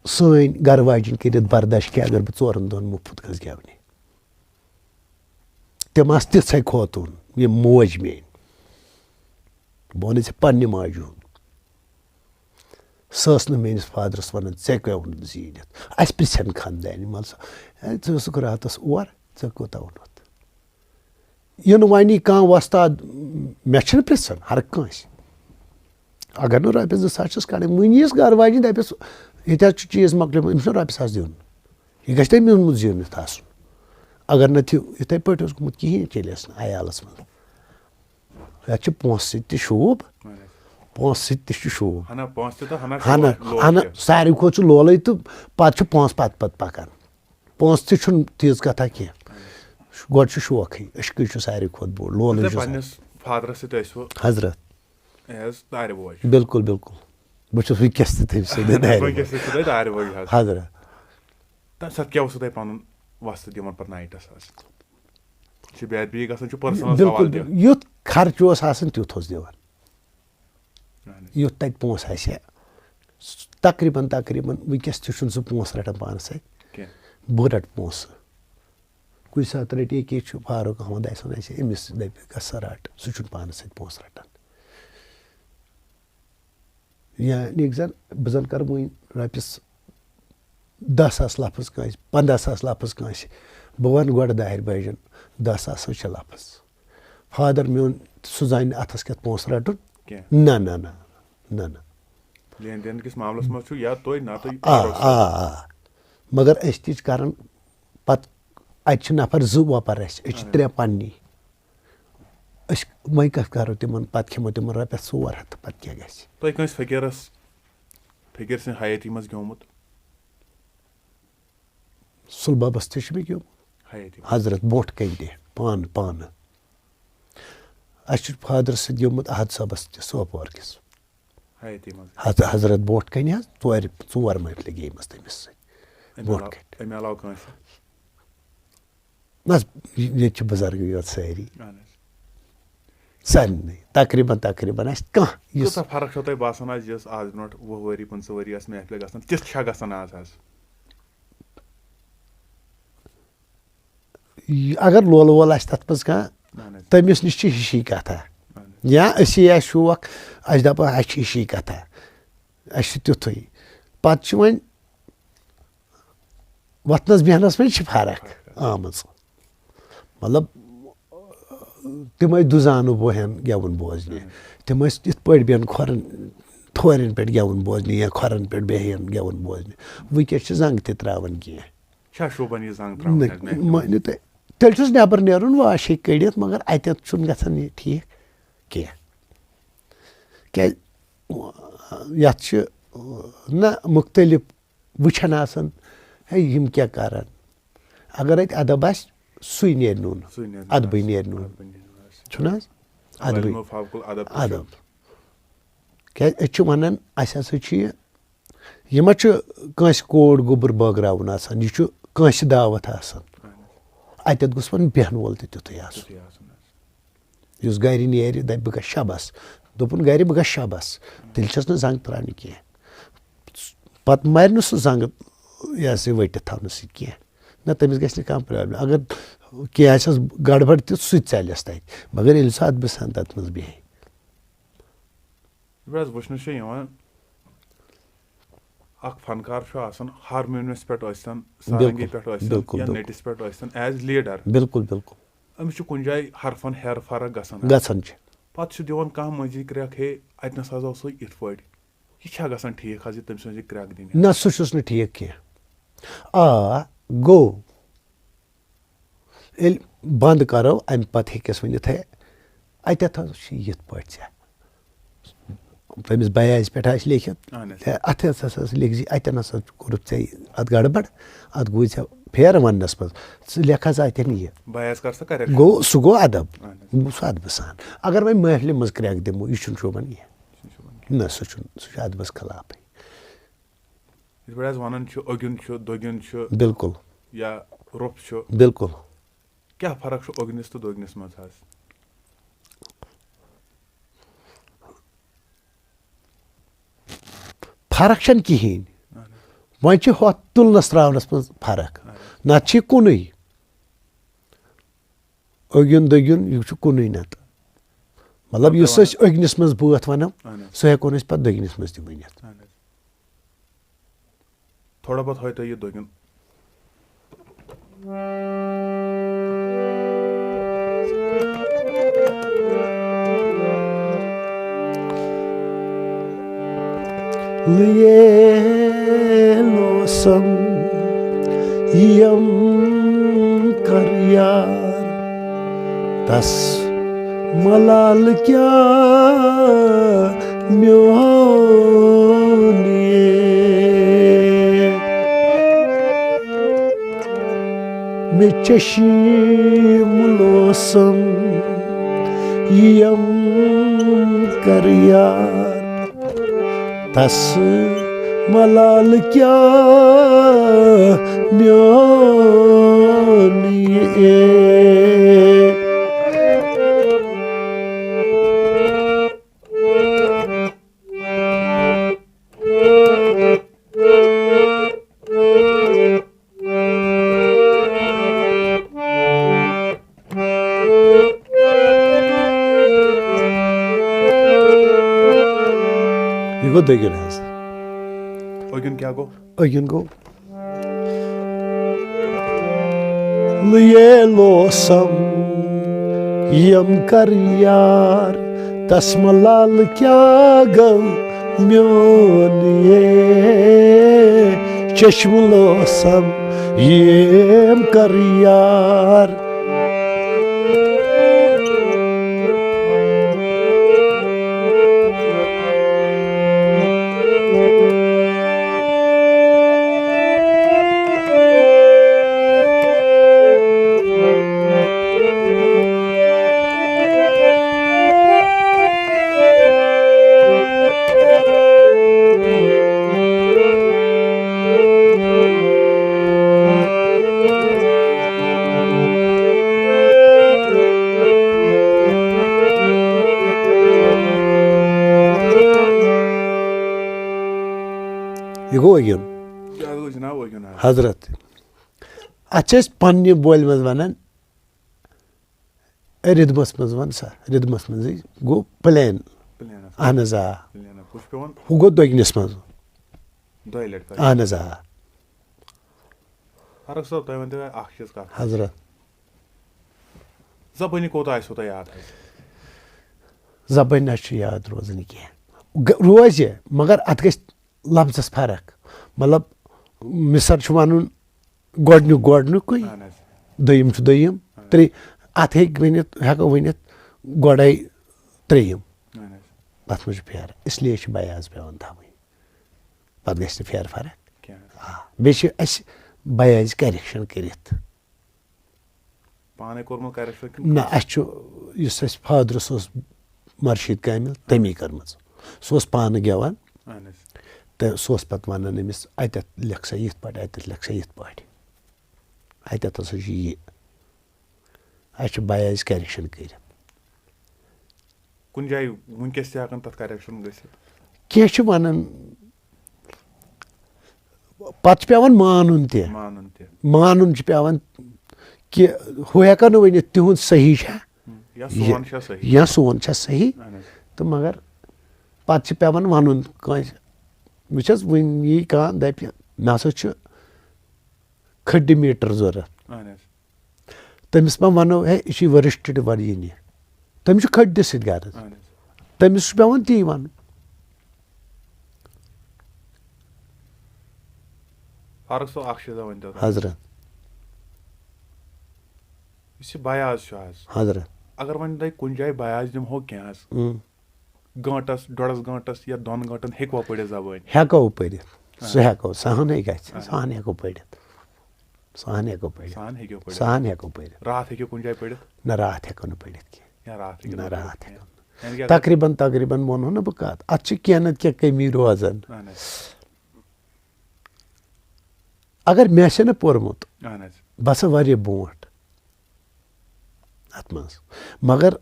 سٲنۍ گرٕ واجِنۍ کٔرِتھ برداش کہِ اگر بہٕ 4 دۄہن مُفت گژھٕ گٮ۪ونہِ تِم آسہٕ تِژھے خوتوٗن یِم موج میٲنۍ بہٕ وَنَے ژےٚ پننہِ ماجہِ ہُنٛد سۄ ٲس نہٕ میٲنِس فادرس وَنان ژےٚ کیٛاہ اوٚنُتھ زیٖنِتھ اَسہِ پرٛژھن خانٛدانہِ مان ژٕ ژٕ اوسُکھ راتس اور ژےٚ کوٗتاہ اوٚنُتھ یِنہٕ وَنی کانٛہہ وۄستاد مےٚ چھِنہٕ پرٛژھان ہر کٲنٛسہِ اگر نہٕ رۄپیَس 2 ساس چھِس کَڑٕنۍ وٕنہِ یِیَس گرٕ واجِنۍ دَپٮ۪س ییٚتہِ حظ چھُ چیٖز مۄکلیومُت أمِس چھُنہٕ $1 دیُن یہِ گژھِ تٔمۍ اوٚنمُت زیٖنِتھ آسُن اگر نہٕ یِتھَے پٲٹھۍ اوس گوٚمُت کِہیٖنۍ چیٚلٮ۪س نہٕ عیالس منٛز یَتھ چھِ پونٛسہٕ سۭتۍ تہِ شوٗب پونٛسہٕ سۭتۍ تہِ چھُ شوٗب ہنا پونٛسہٕ تہِ تہٕ ہنا ہنا ساروی کھۄتہٕ چھُ لولٕے تہٕ پَتہٕ چھُ پونٛسہٕ پَتہٕ پَکان پونٛسہٕ تہِ چھُنہٕ تیٖژ کَتھا کینٛہہ گۄڈٕ چھُ شوقٕے عشقٕے چھُ ساروی کھۄتہٕ بوٚڑ لولٕے چھُ پنٛنِس فادرَس سۭتۍ ٲسوٕ حضرت ایز دارِ بوج بِلکُل بِلکُل بہٕ چھُس وٕنکٮ۪س تہِ تٔمۍ سۭتۍ دارِ بوج حظ حضرت تَمہِ ساتہٕ کیٛاہ اوسوٕ تۄہہِ پَنُن وۄستہٕ دِوان پَتہٕ نایٹَس حظ چھِ بے ادبی گژھان چھُ پٔرسٕنَل سوال تہِ یُتھ خرچہٕ اوس آسان تیُتھ اوس دِوان یُتھ تَتہِ پونٛسہٕ آسہِ ہا تقریٖباً وٕنکٮ۪س تہِ چھُنہٕ سُہ پونٛسہٕ رَٹان پانَس سۭتۍ بہٕ رَٹہٕ پونٛسہٕ کُنہِ ساتہٕ رَٹہِ ییٚکیٛاہ چھُ فاروق احمد آسہِ أمِس دَپہِ گژھ سا رَٹ سُہ چھُنہٕ پانَس سۭتۍ پونٛسہٕ رَٹان یعنی زَن بہٕ زَن کَرٕ وٕنۍ رۄپیَس 10,000 لفظ کٲنٛسہِ 15,000 لفظ کٲنٛسہِ بہٕ وَنہٕ گۄڈٕ داہِر بٲجَن 10,000 چھِ لفظ فادر میون سُہ زانہِ نہٕ اَتھَس کٮ۪تھ پونٛسہٕ رَٹُن نہ نہ نہ نہ نہ لین دین کِس معاملَس منٛز چھُ یا تُہۍ نہ تُہۍ آ مگر أسۍ تہِ چھِ کَران پَتہٕ اَتہِ چھِ نفر 2 وۄپَر اَسہِ أسۍ چھِ 3 پنٛنی أسۍ وۄنۍ کَتھ کَرو تِمَن پَتہٕ کھٮ۪مو تِمَن رۄپیَس 400 تہٕ پَتہٕ کیٛاہ گژھِ تۄہہِ کٲنٛسہِ فقیٖر سٕنٛدِ حیٲتی منٛز گیومُت سُلبابَس تہِ چھُ مےٚ گیومُت حیٲتی حضرت برونٛٹھ کَنہِ تہِ پانہٕ اَسہِ چھُ فادرَس سۭتۍ گیومُت احد صٲبَس تہِ سوپور کِس حیٲتی منٛز حضرت برونٛٹھ کَنہِ حظ 4 مَرلہِ گیمٕژ تٔمِس سۭتۍ برونٛٹھ کَنہِ اَمہِ علاوٕ کٲنٛسہِ نہ حظ ییٚتہِ چھِ بُزرگٕے یوت سٲری سارنٕے تقریٖباً آسہِ کانٛہہ یُس کۭژاہ فرق چھو تۄہہِ باسان حظ یۄس آز برونٛٹھ 20 ؤری 15 ؤری ٲس محفلہِ گژھان تِژھ چھا گژھان آز حظ اگر لولہٕ وول آسہِ تَتھ منٛز کانٛہہ تٔمِس نِش چھِ ہِشی کَتھا یا أسی آسہِ شوق اَسہِ دَپو اَسہِ چھِ ہِشی کَتھا اَسہِ چھُ تیُتھُے پَتہٕ چھِ وۄنۍ وۄتھنَس بیٚہنَس منٛز چھِ فرق آمٕژ مطلب تِم ٲسۍ دُزانہٕ بوہن گٮ۪وُن بوزنہِ تِم ٲسۍ یِتھ پٲٹھۍ بیٚہن کھۄرَن تھورٮ۪ن پٮ۪ٹھ گٮ۪وُن بوزنہِ یا کھۄرَن پٮ۪ٹھ بیٚہن گٮ۪وُن بوزنہِ وٕنکٮ۪س چھِ زنٛگ تہِ ترٛاوان کینٛہہ مٲنِو تُہۍ تیٚلہِ چھُس نٮ۪بر نیرُن واش ہیٚکہِ کٔڑِتھ مگر اَتٮ۪تھ چھُنہٕ گژھان یہِ ٹھیٖک کینٛہہ کیٛازِ یَتھ چھِ نہ مُختلِف وٕچھان آسان ہے یِم کیٛاہ کَران اگر اَتہِ اَدب آسہِ سُے نیرِ نوٚن اَدبٕے نیرِ نوٚن چھُنہٕ حظ اَدب کیٛازِ أسۍ چھِ وَنان اَسہِ ہسا چھُ یہِ ما چھُ کٲنٛسہِ کوٗر گوٚبُر بٲگراوُن آسان یہِ چھُ کٲنٛسہِ دعوت آسان اَتٮ۪تھ گوٚژھ وۄنۍ بیٚہن وول تہِ تیُتھُے آسُن یُس گرِ نیرِ دَپہِ بہٕ گژھٕ شبس دوٚپُن گرِ بہٕ گژھٕ شبس تیٚلہِ چھس نہٕ زنٛگ ترٛاونہِ کینٛہہ پتہٕ مَرِ نہٕ سُہ زنٛگہٕ یہِ ہسا ؤٹِتھ تھاونہٕ سۭتۍ کینٛہہ نہ تٔمِس گژھِ نہٕ کانٛہہ پرابلِم اگر کینٛہہ آسٮ۪س گڑبڑ تہِ سُہ تہِ ژَلٮ۪س تَتہِ مگر ییٚلہِ سُہ اَدبہٕ سان تَتھ منٛز بیٚہہِ وٕچھنہٕ چھُ یِوان اکھ فنکار چھُ آسان ہارمونیَس پٮ۪ٹھ ٲسۍتن سارنگی پٮ۪ٹھ ٲسۍتن یا نٔٹِس پٮ۪ٹھ ٲسۍتن ایز لیٖڈر بِلکُل أمِس چھُ کُنہِ جایہِ حرفن ہیرٕ فرق گژھان چھِ پتہٕ چھُ دِوان کانٛہہ مٔنٛزی کرٛٮ۪کھ ہے اَتنَس حظ اوس یِتھ پٲٹھۍ یہِ چھا گژھان ٹھیٖک حظ یہِ تٔمۍ سٕنٛز یہِ کرٛٮ۪کھ دِنۍ نہ سُہ چھُس نہٕ ٹھیٖک کینٛہہ آ گوٚو ییٚلہِ بنٛد کرو اَمہِ پتہٕ ہیٚکٮ۪س ؤنِتھ ہے اَتٮ۪تھ حظ چھِ یِتھ پٲٹھۍ ژےٚ تٔمِس بیاجہِ پٮ۪ٹھ آسہِ لیکھِتھ اَتھ ہسا لیکھِ زِ اَتٮ۪ن ہسا کوٚرُتھ ژےٚ اَتھ گڑبڑ اَتھ گوٚو ژےٚ پھیرٕ وَننَس منٛز ژٕ لیکھ حظ اَتٮ۪ن یہِ گوٚو سُہ گوٚو اَدب سُہ اَدبہٕ سان اگر وۄنۍ محفلہِ منٛز کرٛٮ۪کھ دِمو یہِ چھُنہٕ شوٗبان کینٛہہ نہ سُہ چھُ اَدبَس خٕلافٕے بِلکُل بِلکُل کیٛاہ فرق چھُ اوٚگنِس تہٕ دوٚگنِس منٛز حظ فرق چھنہٕ کِہیٖنۍ وۄنۍ چھِ ہۄتھ تُلنَس ترٛاونَس منٛز فرق نَتہٕ چھِ یہِ کُنُے اوٚگِن دوٚگِن یہِ چھُ کُنُے نَتہٕ مطلب یُس أسۍ اوٚگنِس منٛز بٲتھ وَنو سُہ ہٮ۪کون أسۍ پَتہٕ دوٚگنِس منٛز تہِ ؤنِتھ تھوڑا بہت ہٲیتو یہِ دوٚگِن لوسم یم کر یار تس ملال کیا میون مےٚ چشم لوسم یم کر یار تس ملال کیٛاہ میون یہِ گوٚو دٔگِن حظ أگِن کیٛاہ گوٚو أگِن گوٚو لیے لوسم یم کر یار تس ملال کیٛاہ گوٚو میون چشم لوسم یم کر یار یہِ گوٚو أگِن کیٛاہ گوٚو جِناب أگِن حظ حضرت اَتھ چھِ أسۍ پنٛنہِ بولہِ منٛز وَنان رِدمَس منٛز وَن سا رِدمَس منٛزٕے گوٚو پٕلین پٕلینَس اہن حظ آ پٕلینَس ہُہ چھُ پیٚوان ہُہ گوٚو دٔگنِس منٛز دۄیہِ لَٹہِ کَرُن اہن حظ آ فاروق صٲب تُہۍ ؤنۍتو مےٚ اَکھ چیٖز کَتھ حضرت زبٲنی کوتاہ آسوٕ تۄہہِ یاد حظ زبٲنۍ نہ چھُ یاد روزان کینٛہہ روزِ مگر اَتھ گژھِ لفظس فرق مطلب مِثال چھُ وَنُن گۄڈنیُک گۄڈنیُکُے اہن حظ دوٚیِم چھُ دوٚیِم اَتھ ہیٚکہِ ؤنِتھ ہٮ۪کو ؤنِتھ گۄڈَے ترٛیٚیِم اہن حظ تَتھ منٛز چھُ پھیرٕ اِسلیے چھِ بیاض پٮ۪وان تھاوٕنۍ پَتہٕ گژھِ نہٕ پھیرٕ فرق کیٚنٛہہ آ بیٚیہِ چھِ اَسہِ بیاض کَرٮ۪کشَن کٔرِتھ پانے کوٚرمُت کَرٮ۪کشَن نہ اَسہِ چھُ یُس اَسہِ فادرَس اوس مرشیٖد کامِل تٔمی کٔرمٕژ سُہ اوس پانہٕ گٮ۪وان اہن حظ تہٕ سُہ اوس پَتہٕ وَنان أمِس اَتٮ۪تھ لیکھ سا یِتھ پٲٹھۍ اَتٮ۪تھ لیکھ سا یِتھ پٲٹھۍ اَتٮ۪تھ ہسا چھُ یہِ اَسہِ چھُ بیاض کَرٮ۪کشَن کٔرِتھ کُنہِ جایہِ وٕنکٮ۪س تہِ ہٮ۪کان تَتھ کَرٮ۪کشَن گٔژھِتھ کینٛہہ چھِ وَنان پَتہٕ چھُ پٮ۪وان مانُن تہِ مانُن چھُ پٮ۪وان کہِ ہُہ ہٮ۪کو نہٕ ؤنِتھ تِہُنٛد صحیح چھا یا سون چھا صحیح تہٕ مگر پَتہٕ چھِ پٮ۪وان وَنُن کٲنٛسہِ وٕچھ حظ وٕنہِ یی کانٛہہ دَپہِ مےٚ ہسا چھُ کھٔڈِ میٖٹر ضوٚرَتھ تٔمِس ما وَنو ہے یہِ چھُے ؤرٕسٹٕڈ ورجیٖنہِ تٔمِس چھُ کھٔڈِس سۭتۍ غرض تٔمِس چھُ پٮ۪وان تی وَنُن فاروق صٲب اکھ چیٖزا ؤنۍتو حضرت یُس یہِ بیاض چھُ حظ حضرت اگر وۄنۍ تۄہہِ کُنہِ جایہِ بیاض دِمہو کینٛہہ حظ گٲنٛٹس ڈۄڈس گٲنٛٹس یا 2 گٲنٛٹن ہیٚکوا پٔرِتھ زبٲنۍ ہٮ۪کو پٔرِتھ سُہ ہٮ۪کو سہنٕے گژھِ سہن ہٮ۪کو پٔرِتھ سہن ہٮ۪کو پٔرِتھ سہن ہٮ۪کو پٔرِتھ راتھ ہیٚکِو کُنہِ جایہِ پٔرِتھ نہ راتھ ہٮ۪کو نہٕ پٔرِتھ کینٛہہ یا راتھ نہ راتھ ہٮ۪کو تقریٖباً ووٚنو نہ بہٕ کَتھ اَتھ چھِ کینٛہہ نتہٕ کینٛہہ کٔمی روزان اگر مےٚ آسہِ ہا نہٕ پوٚرمُت بہٕ ہسا واریاہ برونٛٹھ اَتھ منٛز مگر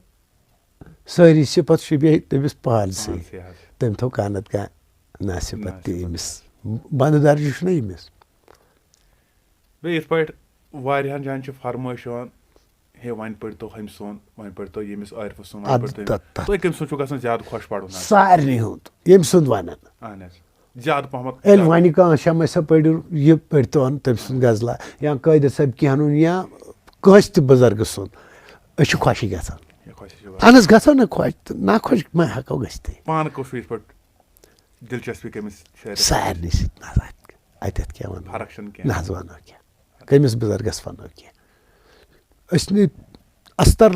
سٲری صِفت شوٗبے تٔمِس پانسٕے تٔمۍ تھوٚو کانٛہہ نتہٕ کانٛہہ نصِفت تہِ أمِس بنٛدٕ درجہِ چھُنہ أمِس بیٚیہِ یِتھ پٲٹھۍ واریاہن جاین چھِ فرمٲیش یِوان ہے وۄنۍ پٔرۍتو ہُمہِ سُنٛد وۄنۍ پٔرۍتو ییٚمِس عارفہٕ سُنٛد تُہۍ کٔمۍ سُنٛد چھُو گژھان زیادٕ خۄش پَرُن سارنٕے ہُنٛد ییٚمہِ سُنٛد وَنان اہن حظ زیادٕ پَہمَتھ ییٚلہِ وَنہِ کانٛہہ شمے سا پٔرِو یہِ پٔرۍتو ہن تٔمۍ سُنٛد غزلا یا قٲدِر صٲب کینٛہہ یا کٲنٛسہِ تہِ بُزرگہٕ سُنٛد أسۍ چھِ خۄشی گژھان اہن حظ گژھو نہ خۄش تہٕ نہ خۄش ما ہٮ۪کو گٔژھتھٕے پانہٕ کُس یِتھ پٲٹھۍ دِلچسپی کٔمِس سارنٕے سۭتۍ نہ اَتٮ۪تھ کیٛاہ وَنو فرق چھَنہٕ نہ حظ وَنو کینٛہہ کٔمِس بُزرگس وَنو کینٛہہ أسۍ نہٕ اَستر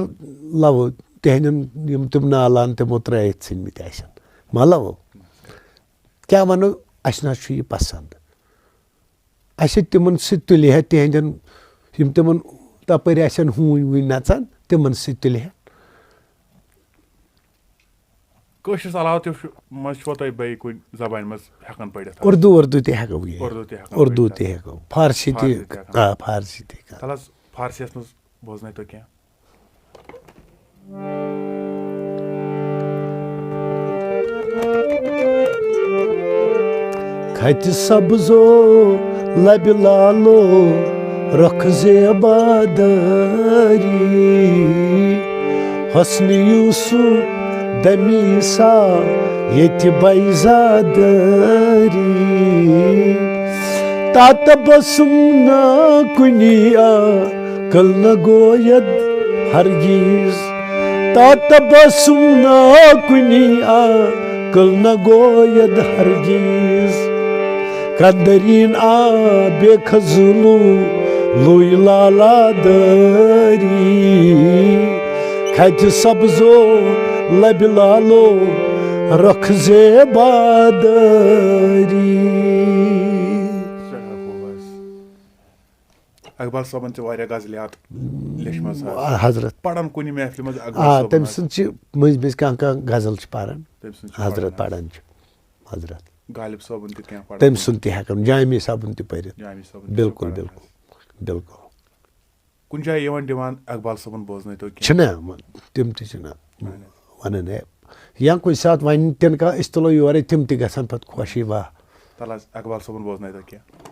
لَوو تِہنٛدٮ۪ن یِم تِم نالان تِمو ترٛٲیِتھ ژھٕنۍمٕتۍ آسن مطلب کیٛاہ وَنو اَسہِ نہ حظ چھُ یہِ پَسنٛد اَسہِ تِمن سۭتۍ تُلہِ ہا تِہنٛدٮ۪ن یِم تِمن تَپٲرۍ آسن ہوٗنۍ ووٗنۍ نَژان تِمن سۭتۍ تُلہِ ہا کٲشرِس علاوٕ تہِ منٛز چھُوا تۄہہِ بیٚیہِ کُنہِ زبانہِ منٛز ہٮ۪کان پٔرِتھ اُردو تہِ ہٮ۪کو اُردو تہِ ہٮ۪کو فارسی تہِ فارسی تہِ تَلہٕ حظ فارسیَس منٛز بوزنٲیتو کینٛہہ کھَتہِ سبزو لبہِ لالو رۄخ زیبادٲری حسنہِ یوٗسُف دمی سا ییٚتہِ بیزادٲری تبسُم نہ کُنی عقل نہ گوید ہرگیز تبسُم نہ کُنی عقل نہ گوید ہرگیز کندریٖن بے کھزلو لوی لالا دٲری کھَتہِ سبزو لبہِ لالو رۄخ زیبادٲری اقبال صٲبن چھِ واریاہ غزلیات لیچھمژ حضرت پران کُنہِ محفلہِ منٛز تٔمۍ سٕنٛز چھِ مٔنٛزۍ مٔنٛزۍ کانٛہہ غزل چھِ پران حضرت پران چھِ حضرت غالب صٲبُن تہِ کینٛہہ پران تٔمۍ سُنٛد تہِ ہٮ۪کان جامی صٲبُن تہِ پٔرِتھ بِلکُل بِلکُل بِلکُل کُنہِ جایہِ یِوان دِوان اقبال صٲبُن بوزنٲیتو چھِنہ تِم تہِ چھِنہ وَنان ہے یا کُنہِ ساتہٕ وَنہِ تِنہٕ کانٛہہ أسۍ تُلو یورے تِم تہِ گژھان پَتہٕ خۄشی واہ تَلہٕ حظ اقبال صٲبُن بوزنٲیتو کینٛہہ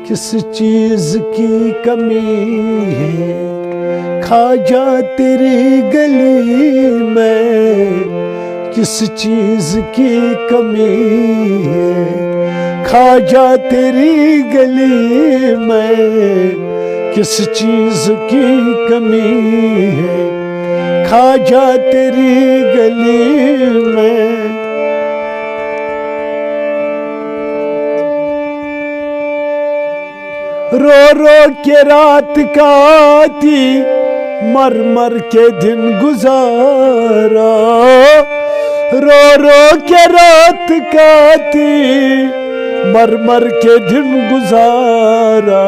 کس چیز کی کمی ہے خواجہ تیری گلی میں کس چیز کی کمی ہے خواجہ تیری گلی میں کس چیز کی کمی ہے خواجہ تیری گلی میں رو رو کے رات کاتی مر مر کے دن گزارا رو رو کے رات کاتی مر مر کے دن گزارا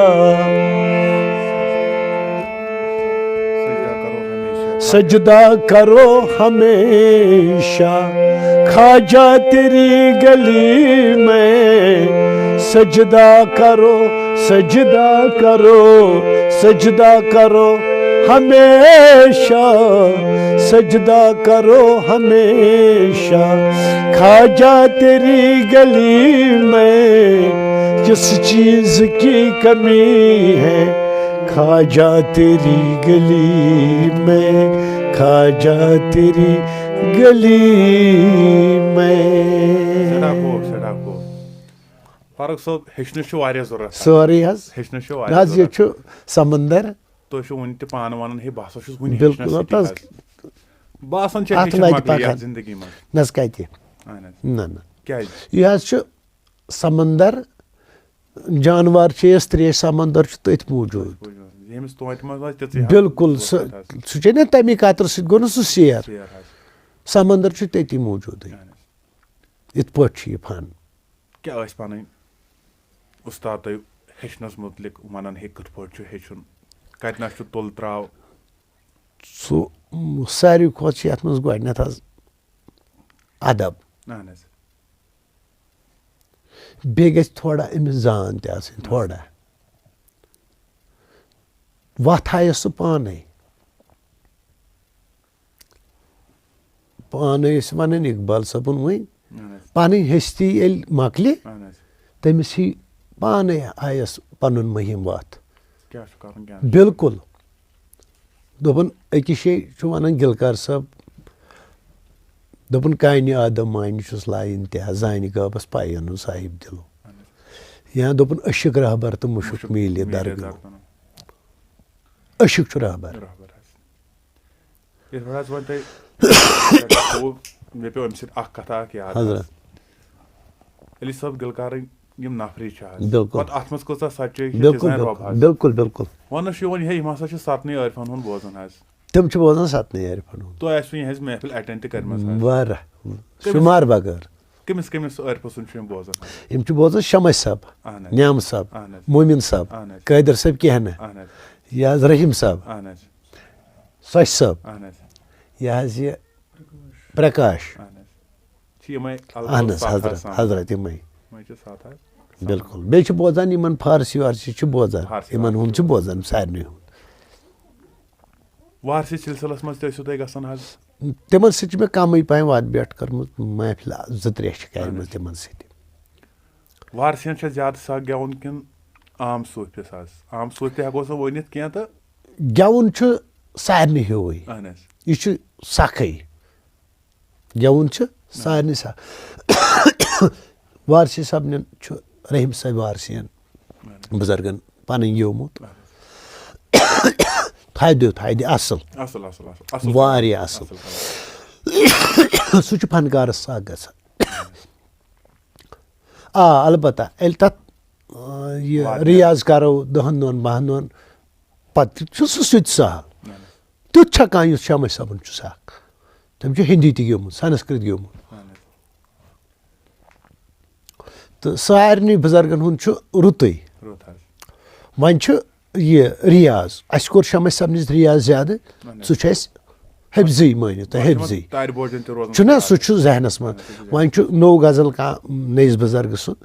سجدہ کرو ہمیشہ خواجہ تیری گلی میں سجدہ کرو سجدہ کرو سجدہ کرو ہمیشہ سجدہ کرو ہمیشہ خواجہ تیری گلی میں کس چیز کی کمی ہے خواجہ تیری گلی میں خواجہ تیری گلی میں فاروق صٲب ہیٚچھنٕچ چھِ واریاہ ضروٗرت سورُے حظ ہیٚچھنٕچ چھِ نہ حظ یہِ چھُ سمندر تُہۍ چھِو وُنہِ تہِ پانہٕ وَنان ہے بہٕ ہسا چھُس وُنہِ بِلکُل باسان چھِ زندگی منٛز نہ حظ کَتہِ نہ نہ کیازِ یہِ حظ چھُ سمندر جانوار چھِ أسۍ ترٛیش سمندر چھُ تٔتھۍ موٗجوٗد بِلکُل سُہ چھُ نہ تَمی قطرٕ سۭتۍ گوٚو نہٕ سُہ سیر سمندر چھُ تٔتی موٗجوٗدٕے یِتھ پٲٹھۍ چھُ یہِ فن کیٛاہ ٲسۍ پنٕنۍ اُستاد تۄہہِ ہیٚچھنس مُتعلق ونان ہے کِتھ پٲٹھۍ چھُ ہیٚچھُن کتنس چھُ تُل تراو سُہ ساروی کھۄتہٕ چھُ یتھ منٛز گۄڈٕنٮ۪تھ حظ ادب اہن حظ بیٚیہِ گژھِ تھوڑا أمِس زان تہِ آسٕنۍ تھوڑا وتھ ہایس سُہ پانے ٲسۍ ونان اقبال صٲبُن وۄنۍ پنٕنۍ ہستی ییٚلہِ مۄکلہِ تٔمِس ہی پانے آیس پنُن مہم وتھ بِلکُل دوٚپُن أکِس جایہِ چھُ ونان گلکار صٲب دوٚپُن کانہِ آدم مانہِ چھُس لایِن تہِ حظ زانہِ غٲبس پاے اَنُن صاحب دِلو یا دوٚپُن أشِک رہبر تہٕ مُشُک میٖلہِ درگاہ أشِک چھُ رہبر مےٚ پیٚو اَمہِ سۭتۍ اکھ کتھا اکھ یاد حضرت علی صٲب گلکارٕنۍ یِم نفری چھِ حظ بِلکُل پتہٕ اتھ منٛز کۭژاہ سچٲیی بِلکُل بِلکُل وننہٕ چھُ یِوان ہے یِم ہسا چھِ سپنٕے عٲرفن ہُنٛد بوزان حظ تِم چھِ بوزان سَتنہٕ پَنُن تۄہہِ آسوٕ یِہٕنٛز محفِل اٮ۪ٹٮ۪نٛڈ تہِ کٔرمٕژ واریاہ شُمار بغٲر. کٔمِس کٔمِس عٲرفہٕ سُنٛد چھُ یِم بوزان؟ یِم چھِ بوزان شمس صٲب, اہن حظ, نیام صٲب, اہن حظ, مومِن صٲب, اہن حظ, قٲدر صٲب کینٛہہ اہن حظ, یہِ حظ رحیٖم صٲب, اہن حظ, سۄچھ صٲب, اہن حظ, یہِ حظ یہِ پرکاش, اہن حظ, چھِ یِمے اہن حظ حضرت یِمے یِمے چھِ سَتھ حظ. بِلکُل. بیٚیہِ چھِ بوزان یِمن فارسی وارسی چھِ بوزان, یِمن ہُنٛد چھِ بوزان سارنٕے ہُنٛد. وارسی سِلسِلس منٛز تہِ ٲسِو تُہۍ گژھان حظ؟ تِمن سۭتۍ چھِ مےٚ کمٕے پہم واتہِ بیٹھ کٔرمٕژ, محفِل 2-3 چھِ کَرِمٕژ تِمن سۭتۍ. وارسِین چھا زیادٕ سَکھ گٮ۪وُن کِنہٕ عام صوٗفِس حظ؟ عام صوٗفی ہٮ۪کوس نہٕ ؤنِتھ کینٛہہ تہٕ گٮ۪وُن چھُ سارنٕے ہیوٗوٕے, اہن حظ, یہِ چھُ سکھٕے, گٮ۪وُن چھُ سارنٕے سکھ. وارسی صٲبنٮ۪ن چھُ رحیٖم صٲب وارسِین بُزرگن پنٕنۍ گیومُت, تھدِ اصٕل واریاہ اصٕل. سُہ چھُ فنکارس سکھ گژھان. آ البتہ ییٚلہِ تتھ یہِ رِیاز کرو 10 دۄہن 12 دۄہن پتہٕ چھُ سُہ تہِ سہل. تیُتھ چھا کانٛہہ یُس شمس صٲبُن چھُ سکھ, تٔمۍ چھُ ہِندی تہِ گیومُت, سنسکرت گیومُت, تہٕ سارنٕے بُزرگن ہُنٛد چھُ رُتُے. وۄنۍ چھُ یہِ رِیاز, اَسہِ کوٚر شمس صٲب نِش رِیاز زیادٕ, سُہ چھُ اَسہِ حفظٕے مٲنِو تُہۍ حفظٕے چھُنہ, سُہ چھُ ذہنس منٛز. وۄنۍ چھُ نوٚو غزل کانٛہہ نٔیِس بُزرگہٕ سُنٛد,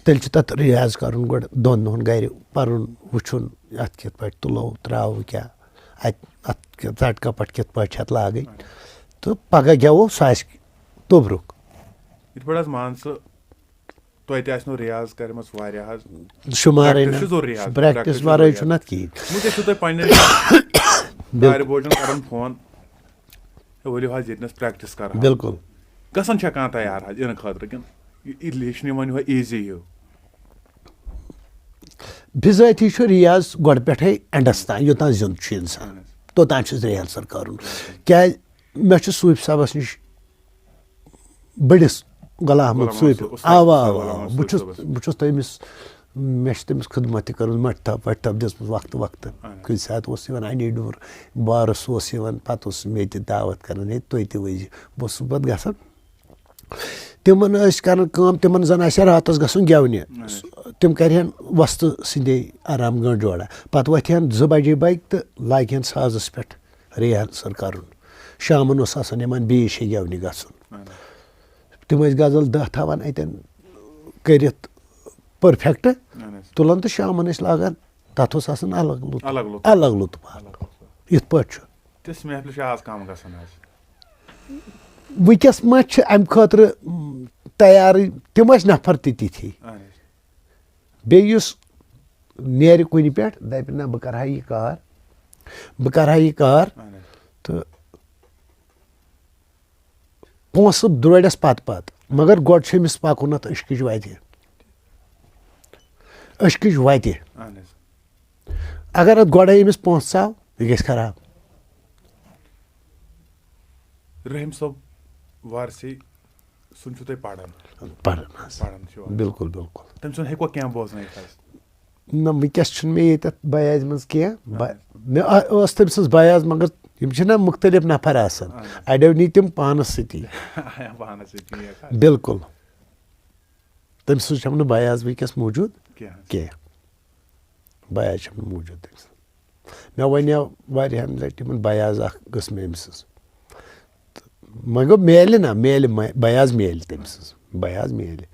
تیٚلہِ چھُ تتھ رِیاز کرُن گۄڈٕ 2 دۄہن گرِ پرُن, وٕچھُن اتھ کِتھ پٲٹھۍ تُلو تراوو کیٛاہ, اتھ ژٹکا پٹ کِتھ پٲٹھۍ چھِ اتھ لاگٕنۍ, تہٕ پگہہ گٮ۪وو سُہ آسہِ توٚبرُک. یِتھ پٲٹھۍ حظ مان ژٕ توتہِ تہِ آسنو رِیاز کٔرمٕژ واریاہ حظ, شُمارٕے نہٕ, پریکٹِس ورٲے چھُنہٕ اتھ کِہیٖنۍ. وٕنکیٚس چھِو تُہۍ پنٕنٮ۪ن دارِ بوجن کران فون, ؤلِو حظ ییٚتنس پریکٹِس کرو. بِلکُل. گژھان چھا کانٛہہ تیار حظ یِنہٕ خٲطرٕ کِنہٕ یہِ ہیٚچھنہِ وۄنۍ یِہوے ایٖزی ہیوٗ؟ بِذٲتی چھُ رِیاز گۄڈٕ پٮ۪ٹھے اٮ۪نڈس تام, یوٚتام زِندٕ چھُ اِنسان توٚتام چھُس رِہرسل کرُن. کیٛازِ مےٚ چھُ صوٗفی صٲبس نِش بٔڑِس غلام احمد صوٗفی, اوا بہٕ چھُس تٔمِس, مےٚ چھِ تٔمِس خدمت تہِ کٔرمٕژ, مٹھ تھپھ وٹھ تھپھ دِژمٕژ وقتہٕ وقتہٕ. کُنہِ ساتہٕ اوس یِوان اَنی ڈوٗر بارس اوس یِوان, پتہٕ اوس مےٚ تہِ دعوت کران, ہے تُہۍ تہِ ؤسۍزِ. بہٕ اوسُس پتہٕ گژھان, تِمن ٲسۍ کران کٲم, تِمن زن آسہِ ہا راتس گژھُن گٮ۪ونہِ, تِم کرِہن وۄستہٕ سِنٛدے آرام گٲنٛٹہٕ جورا, پتہٕ وۄتھِ ہن 2 بجے بٲگۍ تہٕ لاگہِ ہن سازس پٮ۪ٹھ رِہرسل کرُن. شامن اوس آسان یِمن بیٚیِس جایہِ گٮ۪ونہِ گژھُن. تِم ٲسۍ غزل 10 تھاوان اتٮ۪ن کٔرِتھ پٔرفیکٹ, تُلان تہٕ شامن ٲسۍ لاگان, تتھ اوس آسان الگ لُطف. یِتھ پٲٹھۍ چھُ. تِژھ محفِل چھِ آز کم گژھان حظ. وٕنکیٚس ما چھِ امہِ خٲطرٕ تیارٕے, تِم ٲسۍ نفر تہِ تِتھی. بیٚیہِ یُس نیرِ کُنہِ پٮ۪ٹھ دپہِ نہ بہٕ کرٕ ہا یہِ کار, تہٕ پونٛسہٕ درٛوڑٮ۪س پتہٕ مگر گۄڈٕ چھُ أمِس پکُن اتھ اشکٕچ وتہِ. اگر اتھ گۄڈے أمِس پونٛسہٕ ژاو یہِ گژھِ خراب. رحیٖم صٲب وارسی سُنٛد چھُو تُہۍ پران بِلکُل. تٔمۍ سُنٛد ہیٚکوا کینٛہہ بوزنٲیِتھ حظ؟ نہ وٕنکٮ۪س چھُنہٕ مےٚ ییٚتٮ۪تھ بیاز منٛز کینٛہہ. مےٚ ٲس تٔمۍ سٕنٛز بیاز, مگر یِم چھِنہ مُختٔلِف نفر آسان, اڑیو نی تِم پانس سۭتی. بِلکُل. تٔمۍ سٕنٛز چھم نہٕ بیاز وٕنکٮ۪س موٗجوٗد کینٛہہ, بیاز چھم نہٕ موٗجوٗد تٔمۍ سٕنٛز. مےٚ وَنیو واریاہن لٹہِ یِمن بیاز اکھ گٔژھ مےٚ أمۍ سٕنٛز, تہٕ وۄنۍ گوٚو میلہِ بیاز میلہِ تٔمۍ سٕنٛز, بیاز میلہِ.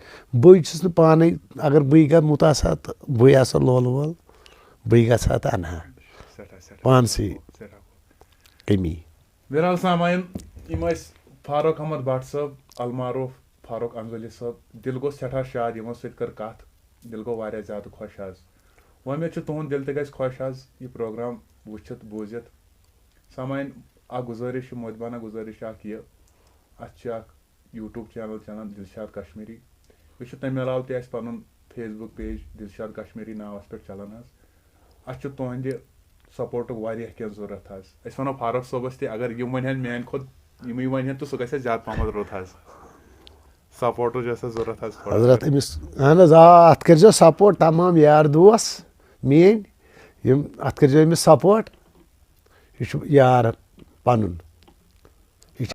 بٕے چھُس نہٕ پانے, اگر بٕے گوٚمُت آسہٕ ہا تہٕ بٕے آسہٕ ہا لولہٕ وول, بٕے گژھٕ ہا تہٕ انہٕ ہا پانسٕے کٔمی. بہرحال سامعیٖن, یِم ٲسۍ فاروق احمد بٹ صٲب, المعروف فاروق انزلی صٲب. دِل گوٚو سٮ۪ٹھاہ شاد یِمو سۭتۍ کٔر کتھ, دِل گوٚو واریاہ زیادٕ خۄش حظ. وۄمید چھِ تُہُنٛد دِل تہِ گژھِ خۄش حظ یہِ پروگرام وٕچھِتھ بوٗزِتھ. سامعیٖن, اکھ گُزٲرِش چھِ, مودبانہ گُزٲرِش چھِ اکھ یہِ, اتھ چھِ اکھ یوٗٹیوٗب چینل چلان دِلشاد کشمیٖری. بیٚیہِ چھُ تمہِ علاوٕ تہِ اَسہِ پنُن فیس بُک پیج دِلشاد کشمیٖری ناوس پٮ۪ٹھ چلان حظ. اَسہِ چھُ تُہنٛدِ سپوٹُک واریاہ کینٛہہ ضوٚرتھ حظ. أسۍ ونو فاروق صٲبس تہِ, اگر یِم ونہن میانہِ کھۄتہٕ یِمٕے ونہن تہٕ سُہ گژھِ اَسہِ زیادٕ پہمتھ رُت حظ. سپوٹٕچ ٲس اَسہِ ضوٚرتھ حظ حضرت أمِس. اہن حظ, آ اتھ کٔرزیٚو سپوٹ تمام یار دوس میٲنۍ, یِم اتھ کٔرزیٚو أمِس سپوٹ. یہِ چھُ یار پَنُن